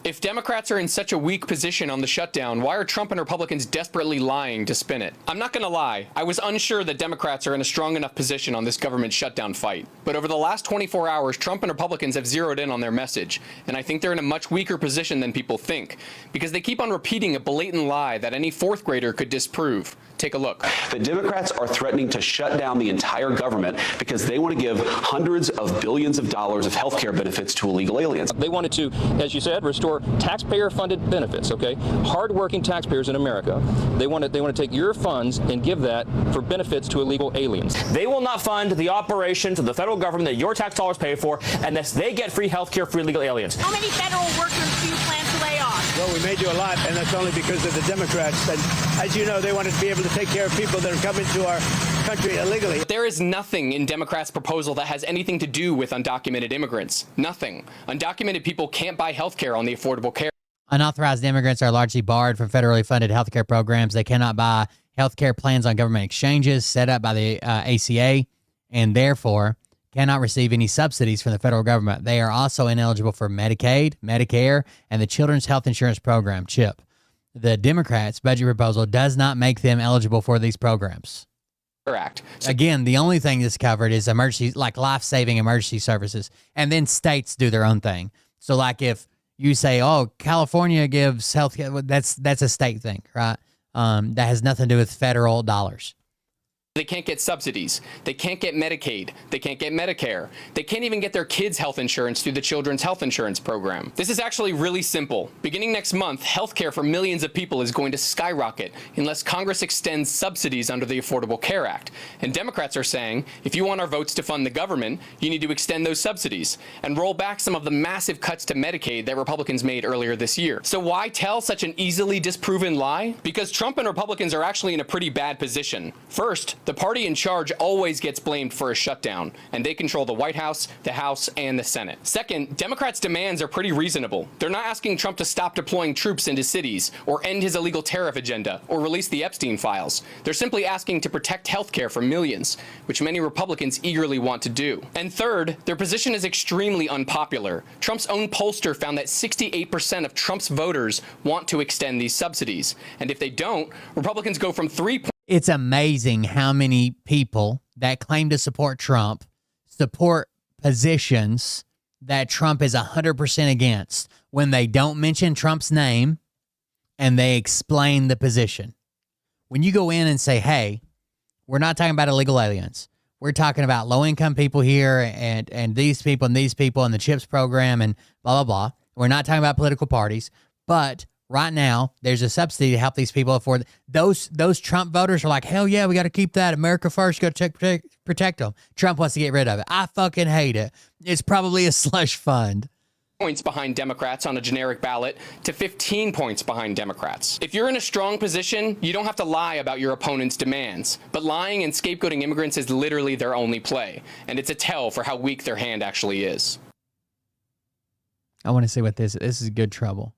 If Democrats are in such a weak position on the shutdown, why are Trump and Republicans desperately lying to spin it? I'm not going to lie. I was unsure that Democrats are in a strong enough position on this government shutdown fight. But over the last 24 hours, Trump and Republicans have zeroed in on their message. And I think they're in a much weaker position than people think, because they keep on repeating a blatant lie that any fourth grader could disprove. Take a look.
The Democrats are threatening to shut down the entire government because they want to give hundreds of billions of dollars of health care benefits to illegal aliens.
They wanted to, as you said, restore taxpayer-funded benefits, okay? Hard-working taxpayers in America. They want to take your funds and give that for benefits to illegal aliens.
They will not fund the operations of the federal government that your tax dollars pay for unless they get free health care for illegal aliens.
How many federal workers do you plan to lay off?
Well, we may do a lot, and that's only because of the Democrats. And as you know, they wanted to be able to take care of people that are coming to our country illegally.
There is nothing in Democrats' proposal that has anything to do with undocumented immigrants. Nothing. Undocumented people can't buy health care on the Affordable Care.
Unauthorized immigrants are largely barred from federally funded healthcare programs. They cannot buy healthcare plans on government exchanges set up by the ACA, and therefore cannot receive any subsidies from the federal government. They are also ineligible for Medicaid, Medicare, and the Children's Health Insurance Program, CHIP. The Democrats' budget proposal does not make them eligible for these programs.
Act.
Again, the only thing that's covered is emergency, like life-saving emergency services, and then states do their own thing. So, like if you say, "Oh, California gives health care," that's a state thing, right? That has nothing to do with federal dollars.
They can't get subsidies. They can't get Medicaid. They can't get Medicare. They can't even get their kids' health insurance through the Children's Health Insurance Program. This is actually really simple. Beginning next month, health care for millions of people is going to skyrocket unless Congress extends subsidies under the Affordable Care Act. And Democrats are saying, if you want our votes to fund the government, you need to extend those subsidies and roll back some of the massive cuts to Medicaid that Republicans made earlier this year. So why tell such an easily disproven lie? Because Trump and Republicans are actually in a pretty bad position. First, the party in charge always gets blamed for a shutdown, and they control the White House, the House, and the Senate. Second, Democrats' demands are pretty reasonable. They're not asking Trump to stop deploying troops into cities, or end his illegal tariff agenda, or release the Epstein files. They're simply asking to protect health care for millions, which many Republicans eagerly want to do. And third, their position is extremely unpopular. Trump's own pollster found that 68% of Trump's voters want to extend these subsidies. And if they don't, Republicans go from 3
It's amazing how many people that claim to support Trump support positions that Trump is 100% against when they don't mention Trump's name and they explain the position. When you go in and say, hey, we're not talking about illegal aliens. We're talking about low-income people here and these people and the CHIPS program and blah, blah, blah. We're not talking about political parties, but right now, there's a subsidy to help these people afford. Those Trump voters are like, hell yeah, we got to keep that. America first, got to protect them. Trump wants to get rid of it. I fucking hate it. It's probably a slush fund.
Points behind Democrats on a generic ballot to 15 points behind Democrats. If you're in a strong position, you don't have to lie about your opponent's demands. But lying and scapegoating immigrants is literally their only play. And it's a tell for how weak their hand actually is.
I want to see what this is good trouble.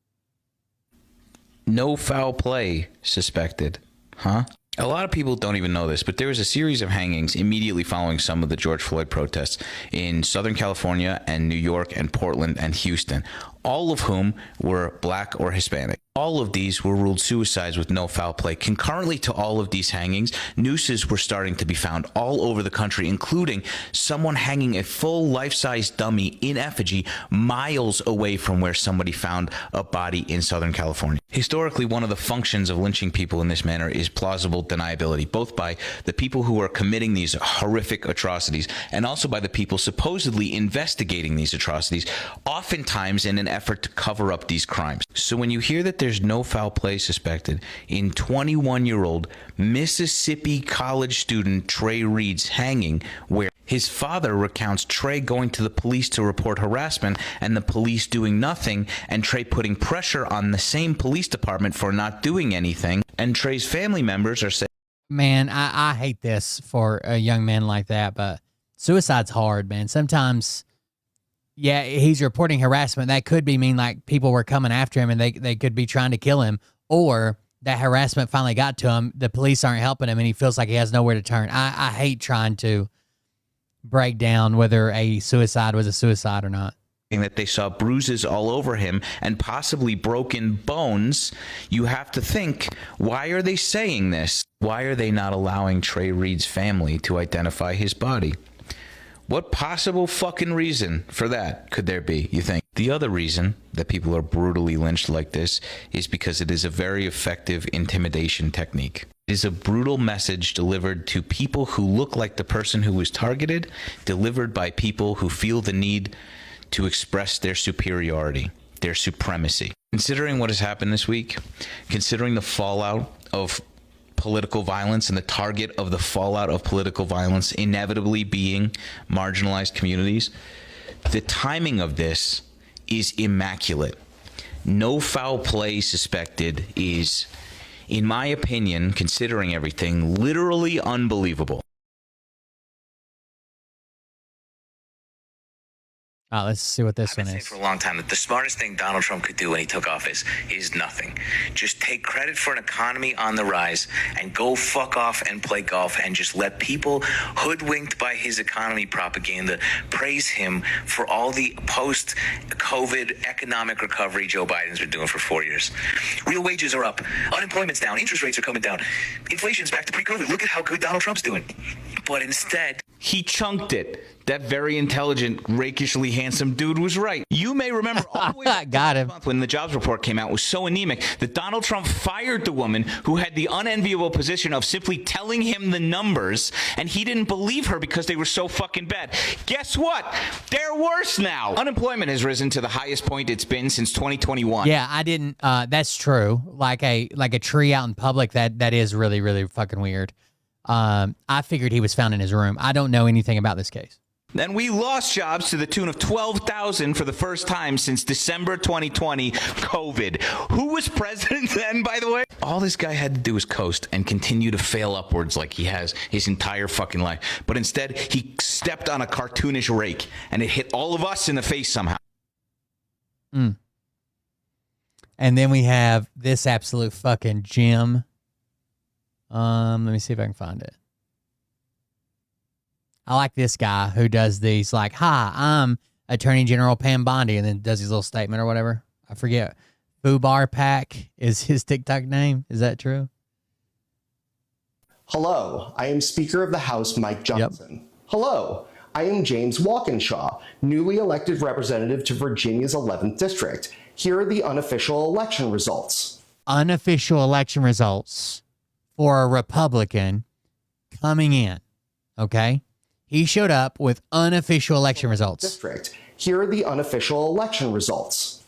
No foul play suspected. Huh? A lot of people don't even know this, but there was a series of hangings immediately following some of the George Floyd protests in Southern California and New York and Portland and Houston, all of whom were black or Hispanic. All of these were ruled suicides with no foul play. Concurrently to all of these hangings, nooses were starting to be found all over the country, including someone hanging a full life-size dummy in effigy miles away from where somebody found a body in Southern California. Historically, one of the functions of lynching people in this manner is plausible deniability, both by the people who are committing these horrific atrocities and also by the people supposedly investigating these atrocities, oftentimes in an effort to cover up these crimes. So when you hear that there's no foul play suspected in 21-year-old Mississippi college student Trey Reed's hanging, where His father recounts Trey going to the police to report harassment and the police doing nothing, and Trey putting pressure on the same police department for not doing anything. And Trey's family members are saying,
Man, I hate this for a young man like that, but suicide's hard, man. Sometimes, yeah, he's reporting harassment. That could be mean like people were coming after him and they could be trying to kill him, or that harassment finally got to him. The police aren't helping him and he feels like he has nowhere to turn. I hate trying to break down whether a suicide was a suicide or not.
That they saw bruises all over him and possibly broken bones. You have to think, why are they saying this? Why are they not allowing Trey Reed's family to identify his body? What possible fucking reason for that could there be, you think? The other reason that people are brutally lynched like this is because it is a very effective intimidation technique. It is a brutal message delivered to people who look like the person who was targeted, delivered by people who feel the need to express their superiority, their supremacy. Considering what has happened this week, considering the fallout of political violence and the target of the fallout of political violence inevitably being marginalized communities, the timing of this is immaculate. No foul play suspected is, in my opinion, considering everything, literally unbelievable.
Let's see what this
I've been
one
saying
is.
for a long time that the smartest thing Donald Trump could do when he took office is nothing. Just take credit for an economy on the rise and go fuck off and play golf and just let people hoodwinked by his economy propaganda praise him for all the post-COVID economic recovery Joe Biden's been doing for 4 years. Real wages are up. Unemployment's down. Interest rates are coming down. Inflation's back to pre-COVID. Look at how good Donald Trump's doing. But instead,
he chunked it. That very intelligent, rakishly handsome dude was right. You may remember all the way back
Got him.
when the jobs report came out was so anemic that Donald Trump fired the woman who had the unenviable position of simply telling him the numbers, and he didn't believe her because they were so fucking bad. Guess what? They're worse now. Unemployment has risen to the highest point it's been since 2021.
Yeah, I didn't. That's true. Like a tree out in public. That is really, really fucking weird. I figured he was found in his room. I don't know anything about this case.
Then we lost jobs to the tune of 12,000 for the first time since December 2020, COVID. Who was president then, by the way? All this guy had to do was coast and continue to fail upwards like he has his entire fucking life. But instead, he stepped on a cartoonish rake, and it hit all of us in the face somehow.
And then we have this absolute fucking gem. Let me see if I can find it. I like this guy who does these like, hi, I'm Attorney General Pam Bondi, and then does his little statement or whatever. I forget. Foobar Pack is his TikTok name. Is that true?
Hello, I am Speaker of the House Mike Johnson. Hello, I am James Walkinshaw, newly elected representative to Virginia's 11th District. Here are the unofficial election results.
Unofficial election results for a Republican coming in, okay? He showed up with unofficial election results.
District. Here are the unofficial election results.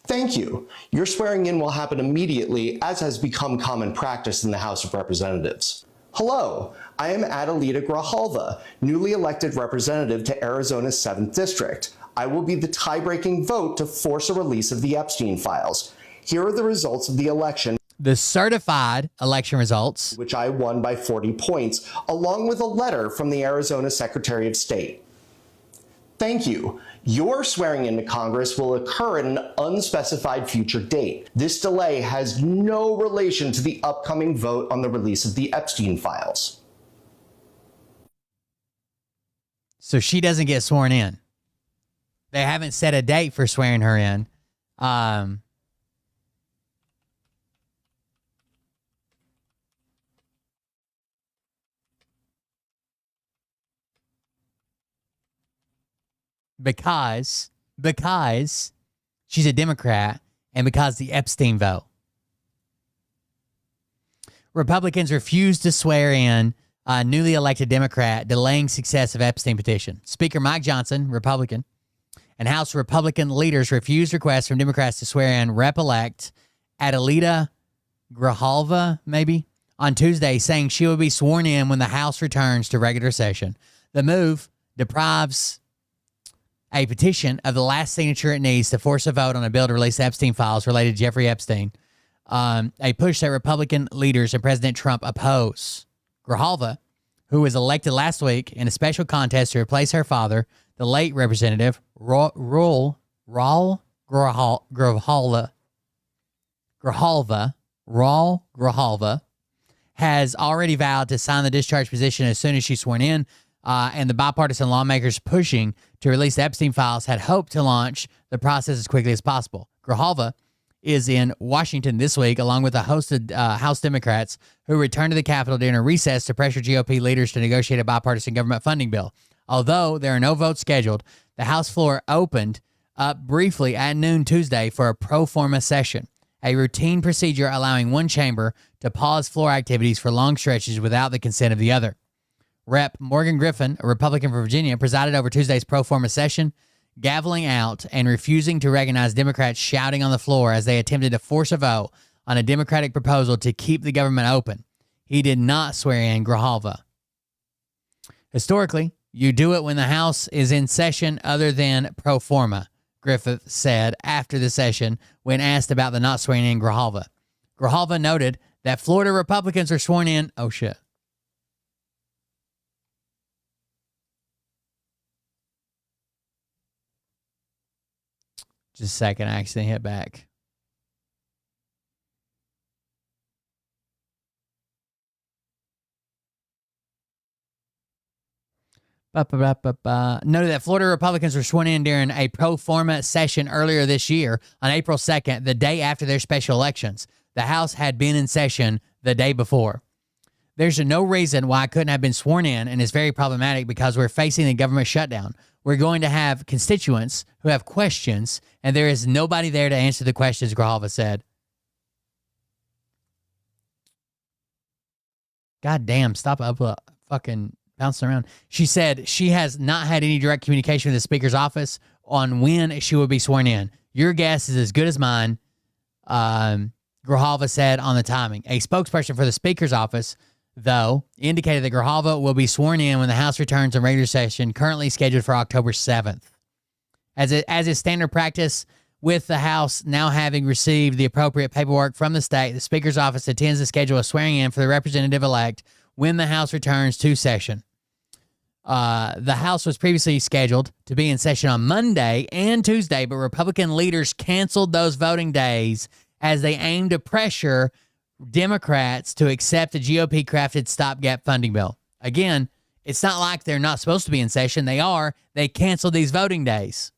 Thank you. Your swearing in will happen immediately, as has become common practice in the House of Representatives. Hello, I am Adelita Grijalva, newly elected representative to Arizona's 7th District. I will be the tie-breaking vote to force a release of the Epstein files. Here are the results of the election.
The certified election results,
which I won by 40 points, along with a letter from the Arizona Secretary of State. Thank you. Your swearing into Congress will occur at an unspecified future date. This delay has no relation to the upcoming vote on the release of the Epstein files.
so she doesn't get sworn in. They haven't set a date for swearing her in. Because she's a Democrat and because the Epstein vote. Republicans refused to swear in a newly elected Democrat, delaying success of Epstein petition. Speaker Mike Johnson, Republican, and House Republican leaders refused requests from Democrats to swear in Rep-elect Adelita Grijalva, maybe, on Tuesday, saying she will be sworn in when the House returns to regular session. The move deprives a petition of the last signature it needs to force a vote on a bill to release the Epstein files related to Jeffrey Epstein, a push that Republican leaders and President Trump oppose. Grijalva, who was elected last week in a special contest to replace her father, the late Representative Raul Grijalva, has already vowed to sign the discharge petition as soon as she's sworn in, and the bipartisan lawmakers pushing to release the Epstein files had hoped to launch the process as quickly as possible. Grijalva is in Washington this week, along with a host of House Democrats who returned to the Capitol during a recess to pressure GOP leaders to negotiate a bipartisan government funding bill. Although there are no votes scheduled, the House floor opened up briefly at noon Tuesday for a pro forma session, a routine procedure allowing one chamber to pause floor activities for long stretches without the consent of the other. Rep. Morgan Griffin, a Republican from Virginia, presided over Tuesday's pro forma session, gaveling out and refusing to recognize Democrats shouting on the floor as they attempted to force a vote on a Democratic proposal to keep the government open. He did not swear in Grijalva. Historically, you do it when the House is in session other than pro forma, Griffith said after the session when asked about the not swearing in Grijalva. Grijalva noted that Florida Republicans are sworn in. Oh, shit. Just a second, I accidentally hit back. Noted that Florida Republicans were sworn in during a pro forma session earlier this year on April 2nd, the day after their special elections. The House had been in session the day before. There's no reason why I couldn't have been sworn in, and it's very problematic because we're facing the government shutdown. We're going to have constituents who have questions, and there is nobody there to answer the questions, Grijalva said. God damn, stop fucking bouncing around. She said she has not had any direct communication with the Speaker's office on when she will be sworn in. Your guess is as good as mine, Grijalva said on the timing. A spokesperson for the Speaker's office, though, indicated that Grijalva will be sworn in when the House returns in regular session, currently scheduled for October 7th. As is standard practice, with the House now having received the appropriate paperwork from the state, the Speaker's office intends to schedule a swearing in for the representative-elect when the House returns to session. The House was previously scheduled to be in session on Monday and Tuesday, but Republican leaders canceled those voting days as they aimed to pressure Democrats to accept the GOP-crafted stopgap funding bill. Again, it's not like they're not supposed to be in session. They are. They canceled these voting days.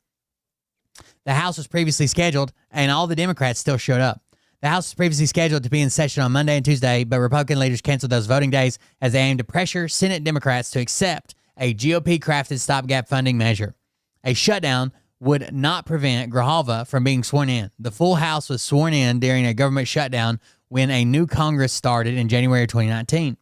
The House was previously scheduled, and all the Democrats still showed up. The House was previously scheduled to be in session on Monday and Tuesday, but Republican leaders canceled those voting days as they aimed to pressure Senate Democrats to accept a GOP-crafted stopgap funding measure. A shutdown would not prevent Grijalva from being sworn in. The full House was sworn in during a government shutdown when a new Congress started in January of 2019.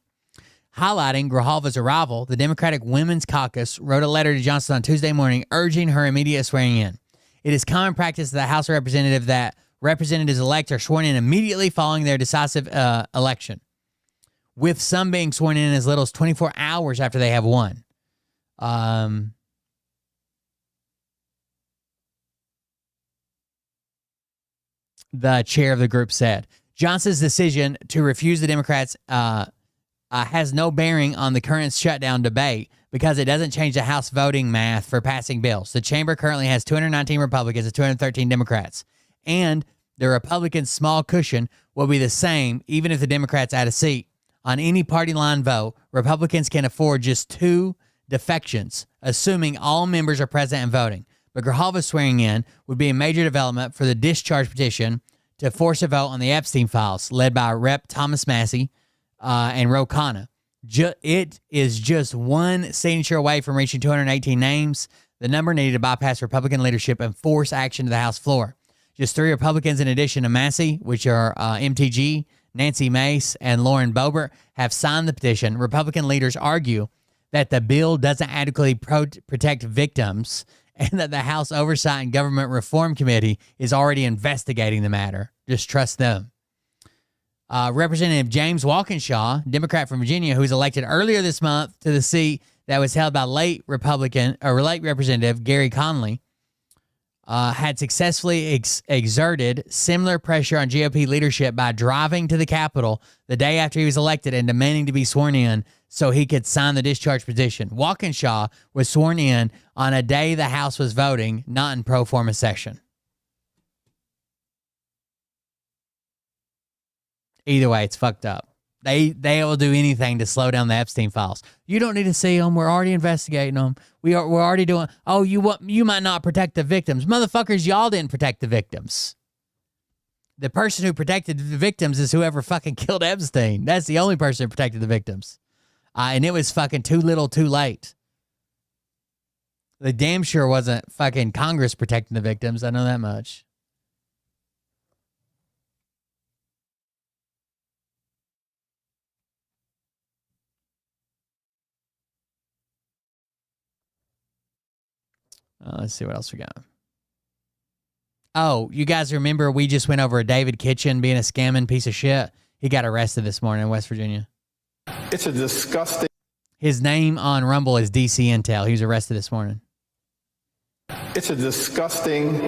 Highlighting Grijalva's arrival, the Democratic Women's Caucus wrote a letter to Johnson on Tuesday morning urging her immediate swearing in. It is common practice of the House of Representatives that representatives-elect are sworn in immediately following their decisive election, with some being sworn in as little as 24 hours after they have won. The chair of the group said. Johnson's decision to refuse the Democrats has no bearing on the current shutdown debate because it doesn't change the House voting math for passing bills. The chamber currently has 219 Republicans and 213 Democrats, and the Republicans' small cushion will be the same even if the Democrats add a seat. On any party line vote, Republicans can afford just 2 defections, assuming all members are present and voting. But Grijalva swearing in would be a major development for the discharge petition to force a vote on the Epstein files, led by Rep. Thomas Massie and Ro Khanna. It is just one signature away from reaching 218 names, the number needed to bypass Republican leadership and force action to the House floor. Just 3 Republicans in addition to Massie, which are MTG, Nancy Mace, and Lauren Boebert, have signed the petition. Republican leaders argue that the bill doesn't adequately protect victims and that the House Oversight and Government Reform Committee is already investigating the matter. Just trust them. Representative James Walkinshaw, Democrat from Virginia, who was elected earlier this month to the seat that was held by late Representative Gary Conley had successfully exerted similar pressure on GOP leadership by driving to the Capitol the day after he was elected and demanding to be sworn in so he could sign the discharge petition. Walkinshaw was sworn in on a day the House was voting, not in pro forma session. Either way, it's fucked up. They will do anything to slow down the Epstein files. You don't need to see them. We're already investigating them. We're already doing. Oh, you might not protect the victims, motherfuckers. Y'all didn't protect the victims. The person who protected the victims is whoever fucking killed Epstein. That's the only person who protected the victims, and it was fucking too little, too late. The damn sure wasn't fucking Congress protecting the victims. I know that much. Let's see what else we got. Oh, you guys remember we just went over David Kitchen being a scamming piece of shit? He got arrested this morning in West Virginia.
It's a disgusting...
His name on Rumble is DC Intel. He was arrested this morning.
It's a disgusting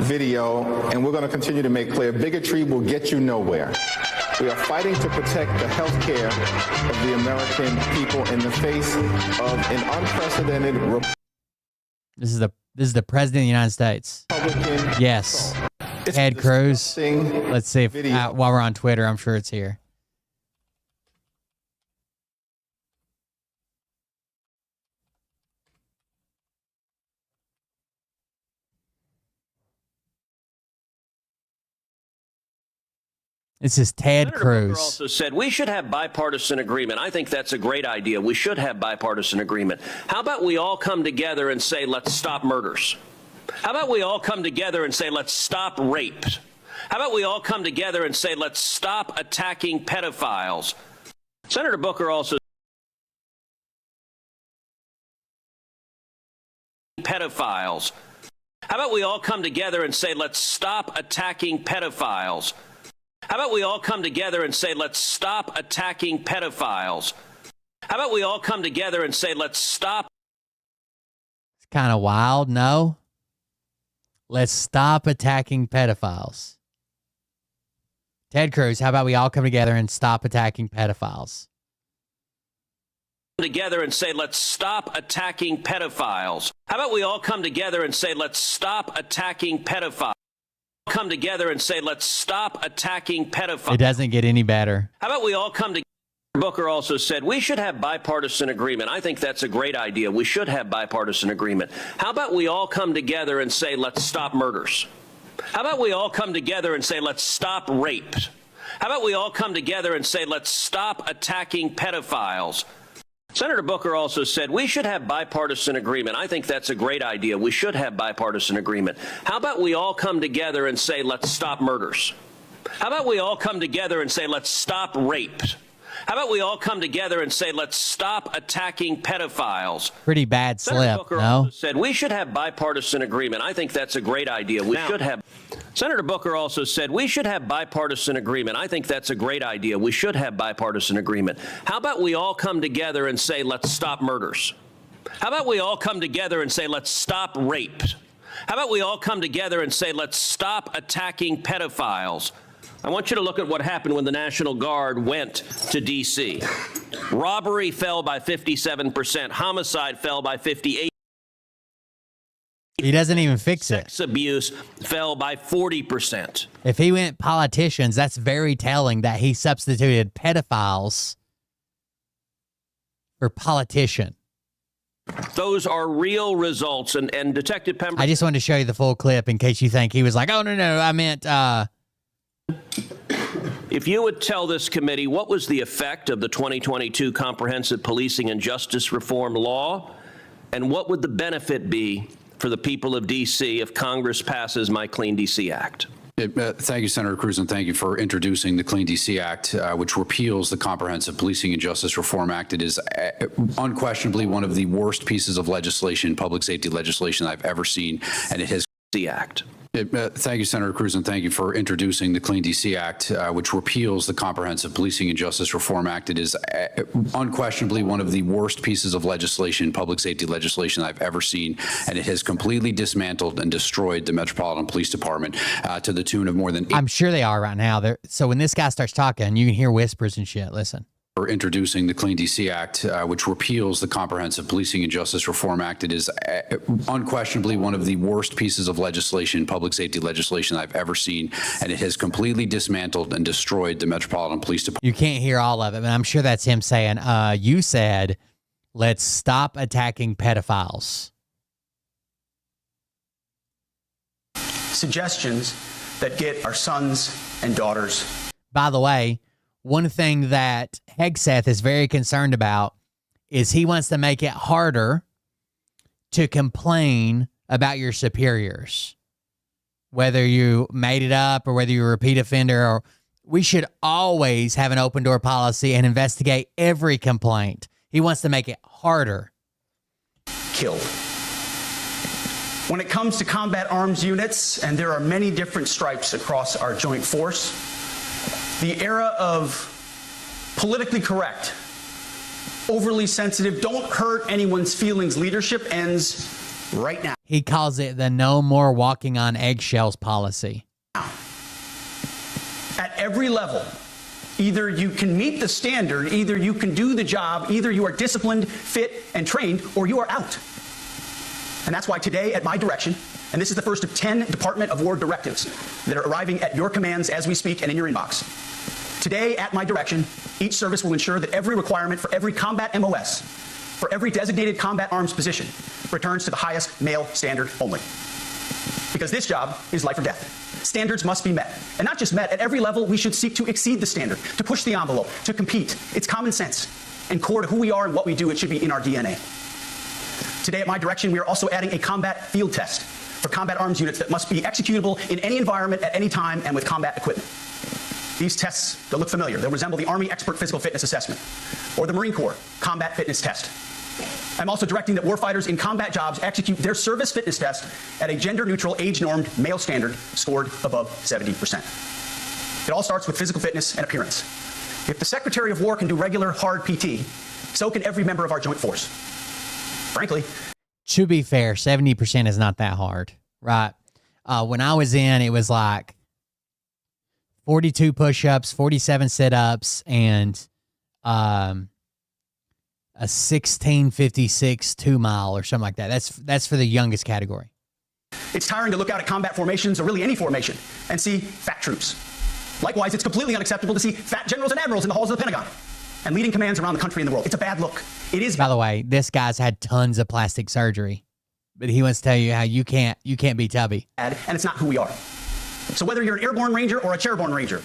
video, and we're going to continue to make clear bigotry will get you nowhere. We are fighting to protect the health care of the American people in the face of an unprecedented...
This is the President of the United States. Yes. Ted Cruz. Let's see if while we're on Twitter, I'm sure it's here. This is Ted
Senator
Cruz.
Booker also said we should have bipartisan agreement. I think that's a great idea. We should have bipartisan agreement. How about we all come together and say, let's stop murders? How about we all come together and say, let's stop rape? How about we all come together and say, let's stop attacking pedophiles? Senator Booker also pedophiles. How about we all come together and say, let's stop attacking pedophiles? How about we all come together and say, let's stop attacking pedophiles? How about we all come together and say, let's stop?
It's kind of wild, no? Let's stop attacking pedophiles. Ted Cruz, how about we all come together and stop attacking pedophiles?
Together and say, let's stop attacking pedophiles. How about we all come together and say, let's stop attacking pedophiles? Come together and say, let's stop attacking pedophiles.
It doesn't get any better.
How about we all come together? Booker also said we should have bipartisan agreement. I think that's a great idea. We should have bipartisan agreement. How about we all come together and say, let's stop murders? How about we all come together and say, let's stop rape? How about we all come together and say, let's stop attacking pedophiles? Senator Booker also said we should have bipartisan agreement. I think that's a great idea. We should have bipartisan agreement. How about we all come together and say, let's stop murders? How about we all come together and say, let's stop rape? How about we all come together and say, let's stop attacking pedophiles?
Pretty bad
Senator
slip,
Booker
no?
also said we should have bipartisan agreement. I think that's a great idea. We should have. Senator Booker also said we should have bipartisan agreement. I think that's a great idea. We should have bipartisan agreement. How about we all come together and say, let's stop murders? How about we all come together and say, let's stop rape? How about we all come together and say, let's stop attacking pedophiles? I want you to look at what happened when the National Guard went to D.C. Robbery fell by 57%. Homicide fell by 58%.
He doesn't even fix it.
Sex abuse fell by 40%.
If he went politicians, that's very telling that he substituted pedophiles for politician.
Those are real results. And Detective Pemberton...
I just wanted to show you the full clip in case you think he was like, oh, no, I meant...
If you would tell this committee what was the effect of the 2022 Comprehensive Policing and Justice Reform Law, and what would the benefit be for the people of D.C. if Congress passes my Clean D.C. Act?
Thank you, Senator Cruz, and thank you for introducing the Clean D.C. Act, which repeals the Comprehensive Policing and Justice Reform Act. It is unquestionably one of the worst pieces of legislation, public safety legislation I've ever seen, and it has...
The Act.
Thank you, Senator Cruz, and thank you for introducing the Clean DC Act, which repeals the Comprehensive Policing and Justice Reform Act. It is unquestionably one of the worst pieces of legislation, public safety legislation I've ever seen, and it has completely dismantled and destroyed the Metropolitan Police Department to the tune of more than...
I'm sure they are right now. So when this guy starts talking, you can hear whispers and shit. Listen.
For introducing the Clean DC Act, which repeals the Comprehensive Policing and Justice Reform Act. It is unquestionably one of the worst pieces of legislation, public safety legislation I've ever seen, and it has completely dismantled and destroyed the Metropolitan Police Department.
You can't hear all of it, but I'm sure that's him saying, you said, let's stop attacking pedophiles.
Suggestions that get our sons and daughters.
By the way, one thing that Hegseth is very concerned about is he wants to make it harder to complain about your superiors, whether you made it up or whether you're a repeat offender. Or we should always have an open door policy and investigate every complaint. He wants to make it harder.
Killed. When it comes to combat arms units, and there are many different stripes across our joint force, the era of politically correct, overly sensitive, don't hurt anyone's feelings leadership ends right now.
He calls it the no more walking on eggshells policy.
At every level, either you can meet the standard, either you can do the job, either you are disciplined, fit, and trained, or you are out. And that's why today, at my direction, and this is the first of 10 Department of War directives that are arriving at your commands as we speak and in your inbox. Today, at my direction, each service will ensure that every requirement for every combat MOS, for every designated combat arms position, returns to the highest male standard only. Because this job is life or death. Standards must be met. And not just met, at every level, we should seek to exceed the standard, to push the envelope, to compete. It's common sense. And core to who we are and what we do, it should be in our DNA. Today, at my direction, we are also adding a combat field test for combat arms units that must be executable in any environment at any time and with combat equipment. These tests, they'll look familiar. They'll resemble the Army Expert Physical Fitness Assessment or the Marine Corps Combat Fitness Test. I'm also directing that warfighters in combat jobs execute their service fitness test at a gender-neutral, age-normed male standard scored above 70%. It all starts with physical fitness and appearance. If the Secretary of War can do regular, hard PT, so can every member of our joint force. Frankly,
to be fair, 70% is not that hard, right? When I was in, it was like 42 push-ups, 47 sit-ups, and a 1656 2-mile or something like that. That's for the youngest category.
It's tiring to look out at combat formations, or really any formation, and see fat troops. Likewise, it's completely unacceptable to see fat generals and admirals in the halls of the Pentagon and leading commands around the country and the world. It's a bad look. It is.
By the way, this guy's had tons of plastic surgery, but he wants to tell you how you can't be tubby.
And it's not who we are. So whether you're an airborne ranger or a chairborne ranger,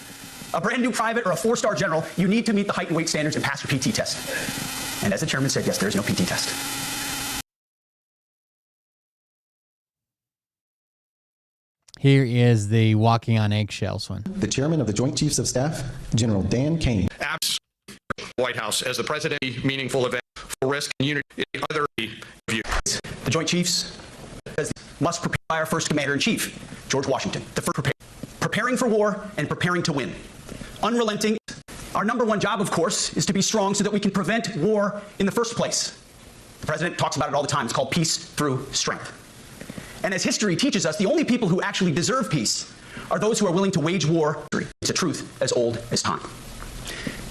a brand new private or a 4-star general, you need to meet the height and weight standards and pass your PT test. And as the chairman said, yes, there is no PT test.
Here is the walking on eggshells one.
The chairman of the Joint Chiefs of Staff, General Dan Kane.
White House as the president meaningful event for risk and unity in other view.
The Joint Chiefs must prepare our first commander-in-chief, George Washington. The first preparing for war and preparing to win. Unrelenting. Our number one job, of course, is to be strong so that we can prevent war in the first place. The president talks about it all the time. It's called peace through strength. And as history teaches us, the only people who actually deserve peace are those who are willing to wage war. It's a truth as old as time.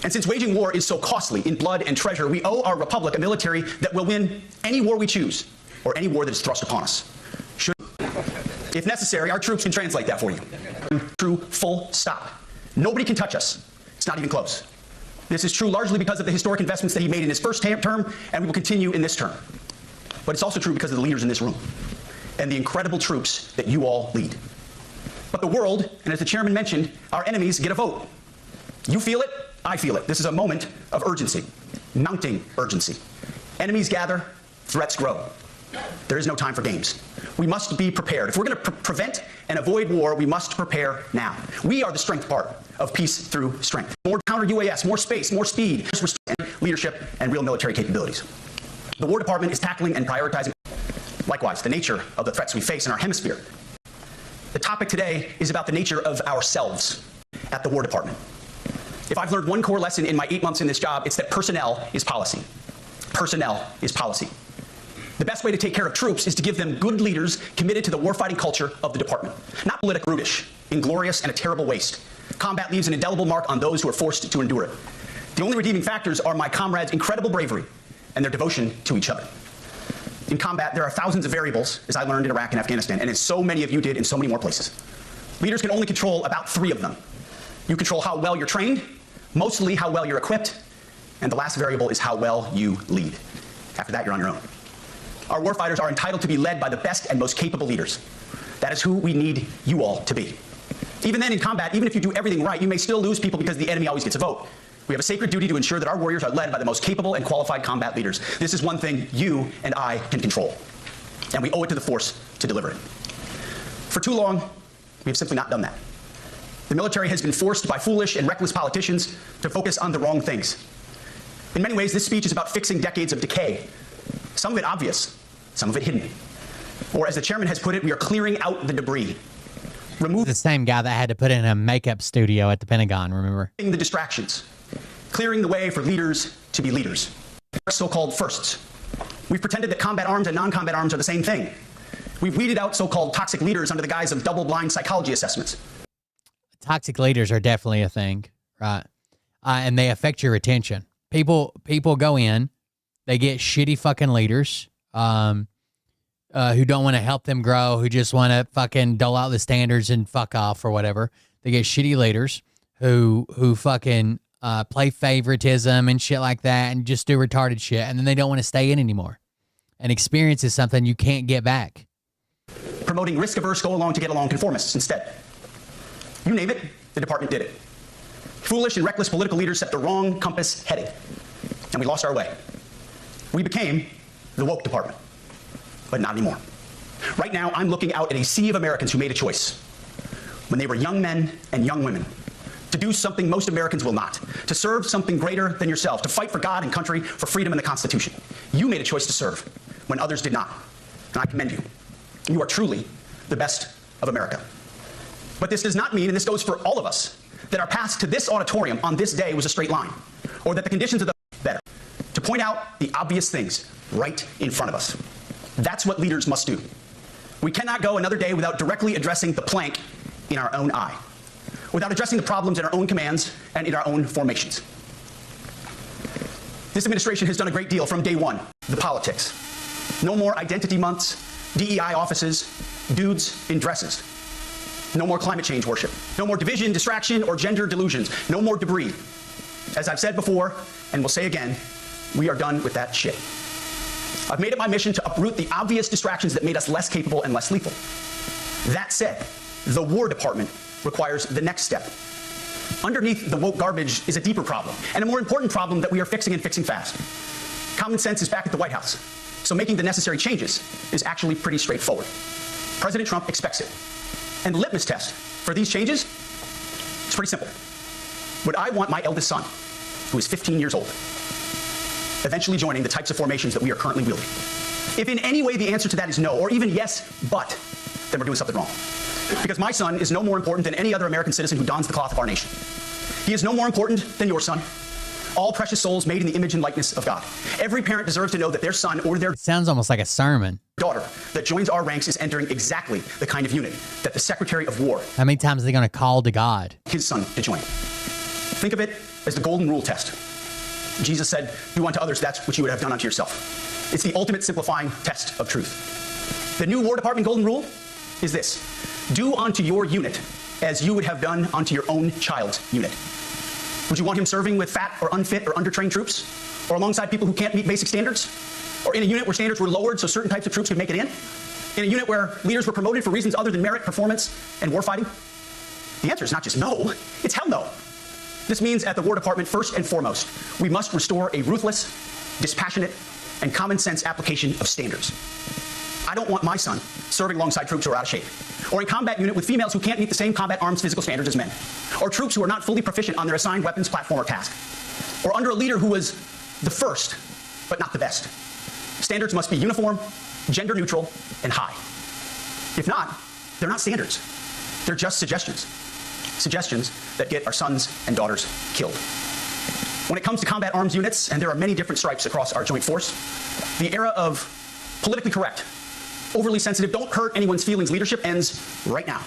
And since waging war is so costly in blood and treasure, we owe our republic a military that will win any war we choose, or any war that is thrust upon us. If necessary, our troops can translate that for you. True, full stop. Nobody can touch us. It's not even close. This is true largely because of the historic investments that he made in his first term, and we will continue in this term. But it's also true because of the leaders in this room and the incredible troops that you all lead. But the world, and as the chairman mentioned, our enemies get a vote. You feel it, I feel it. This is a moment of urgency, mounting urgency. Enemies gather, threats grow. There is no time for games. We must be prepared. If we're going to prevent and avoid war, we must prepare now. We are the strength part of peace through strength. More counter-UAS, more space, more speed, leadership, and real military capabilities. The War Department is tackling and prioritizing, likewise, the nature of the threats we face in our hemisphere. The topic today is about the nature of ourselves at the War Department. If I've learned one core lesson in my 8 months in this job, it's that personnel is policy. Personnel is policy. The best way to take care of troops is to give them good leaders committed to the warfighting culture of the department, not politic brutish, inglorious, and a terrible waste. Combat leaves an indelible mark on those who are forced to endure it. The only redeeming factors are my comrades' incredible bravery and their devotion to each other. In combat, there are thousands of variables, as I learned in Iraq and Afghanistan, and as so many of you did in so many more places. Leaders can only control about 3 of them. You control how well you're trained, mostly how well you're equipped, and the last variable is how well you lead. After that, you're on your own. Our warfighters are entitled to be led by the best and most capable leaders. That is who we need you all to be. Even then, in combat, even if you do everything right, you may still lose people because the enemy always gets a vote. We have a sacred duty to ensure that our warriors are led by the most capable and qualified combat leaders. This is one thing you and I can control, and we owe it to the force to deliver it. For too long, we have simply not done that. The military has been forced by foolish and reckless politicians to focus on the wrong things. In many ways, this speech is about fixing decades of decay. Some of it obvious, some of it hidden. Or as the chairman has put it, we are clearing out the debris. Removing
the same guy that had to put in a makeup studio at the Pentagon, remember?
The distractions. Clearing the way for leaders to be leaders. So-called firsts. We've pretended that combat arms and non-combat arms are the same thing. We've weeded out so-called toxic leaders under the guise of double-blind psychology assessments.
Toxic leaders are definitely a thing, right? And they affect your retention. People go in, they get shitty fucking leaders who don't want to help them grow, who just want to fucking dole out the standards and fuck off or whatever. They get shitty leaders who fucking play favoritism and shit like that and just do retarded shit, and then they don't want to stay in anymore. And experience is something you can't get back.
Promoting risk-averse, go-along-to-get-along conformists instead. You name it, the department did it. Foolish and reckless political leaders set the wrong compass heading, and we lost our way. We became the woke department, but not anymore. Right now, I'm looking out at a sea of Americans who made a choice when they were young men and young women to do something most Americans will not, to serve something greater than yourself, to fight for God and country, for freedom and the Constitution. You made a choice to serve when others did not, and I commend you. You are truly the best of America. But this does not mean, and this goes for all of us, that our path to this auditorium on this day was a straight line, or that the conditions of the better. To point out the obvious things right in front of us. That's what leaders must do. We cannot go another day without directly addressing the plank in our own eye, without addressing the problems in our own commands and in our own formations. This administration has done a great deal from day one. The politics. No more identity months, DEI offices, dudes in dresses. No more climate change worship. No more division, distraction, or gender delusions. No more debris. As I've said before, and will say again, we are done with that shit. I've made it my mission to uproot the obvious distractions that made us less capable and less lethal. That said, the War Department requires the next step. Underneath the woke garbage is a deeper problem, and a more important problem that we are fixing and fixing fast. Common sense is back at the White House, so making the necessary changes is actually pretty straightforward. President Trump expects it. And the litmus test for these changes is pretty simple. Would I want my eldest son, who is 15 years old, eventually joining the types of formations that we are currently wielding? If in any way the answer to that is no, or even yes, but, then we're doing something wrong. Because my son is no more important than any other American citizen who dons the cloth of our nation. He is no more important than your son. All precious souls made in the image and likeness of God. Every parent deserves to know that their son or their
It sounds almost like a sermon.
daughter that joins our ranks is entering exactly the kind of unit that the Secretary of War,
How many times are they going to call to God?
his son, to join. Think of it as the golden rule test. Jesus said, do unto others that which you would have done unto yourself. It's the ultimate simplifying test of truth. The new War Department golden rule is this: do unto your unit as you would have done unto your own child's unit. Would you want him serving with fat or unfit or undertrained troops? Or alongside people who can't meet basic standards? Or in a unit where standards were lowered so certain types of troops could make it in? In a unit where leaders were promoted for reasons other than merit, performance, and warfighting? The answer is not just no, it's hell no. This means at the War Department, first and foremost, we must restore a ruthless, dispassionate, and common sense application of standards. I don't want my son serving alongside troops who are out of shape, or in combat unit with females who can't meet the same combat arms physical standards as men, or troops who are not fully proficient on their assigned weapons, platform, or task, or under a leader who was the first, but not the best. Standards must be uniform, gender neutral, and high. If not, they're not standards. They're just suggestions. Suggestions that get our sons and daughters killed. When it comes to combat arms units, and there are many different stripes across our joint force, the era of politically correct, overly sensitive, don't hurt anyone's feelings leadership ends right now.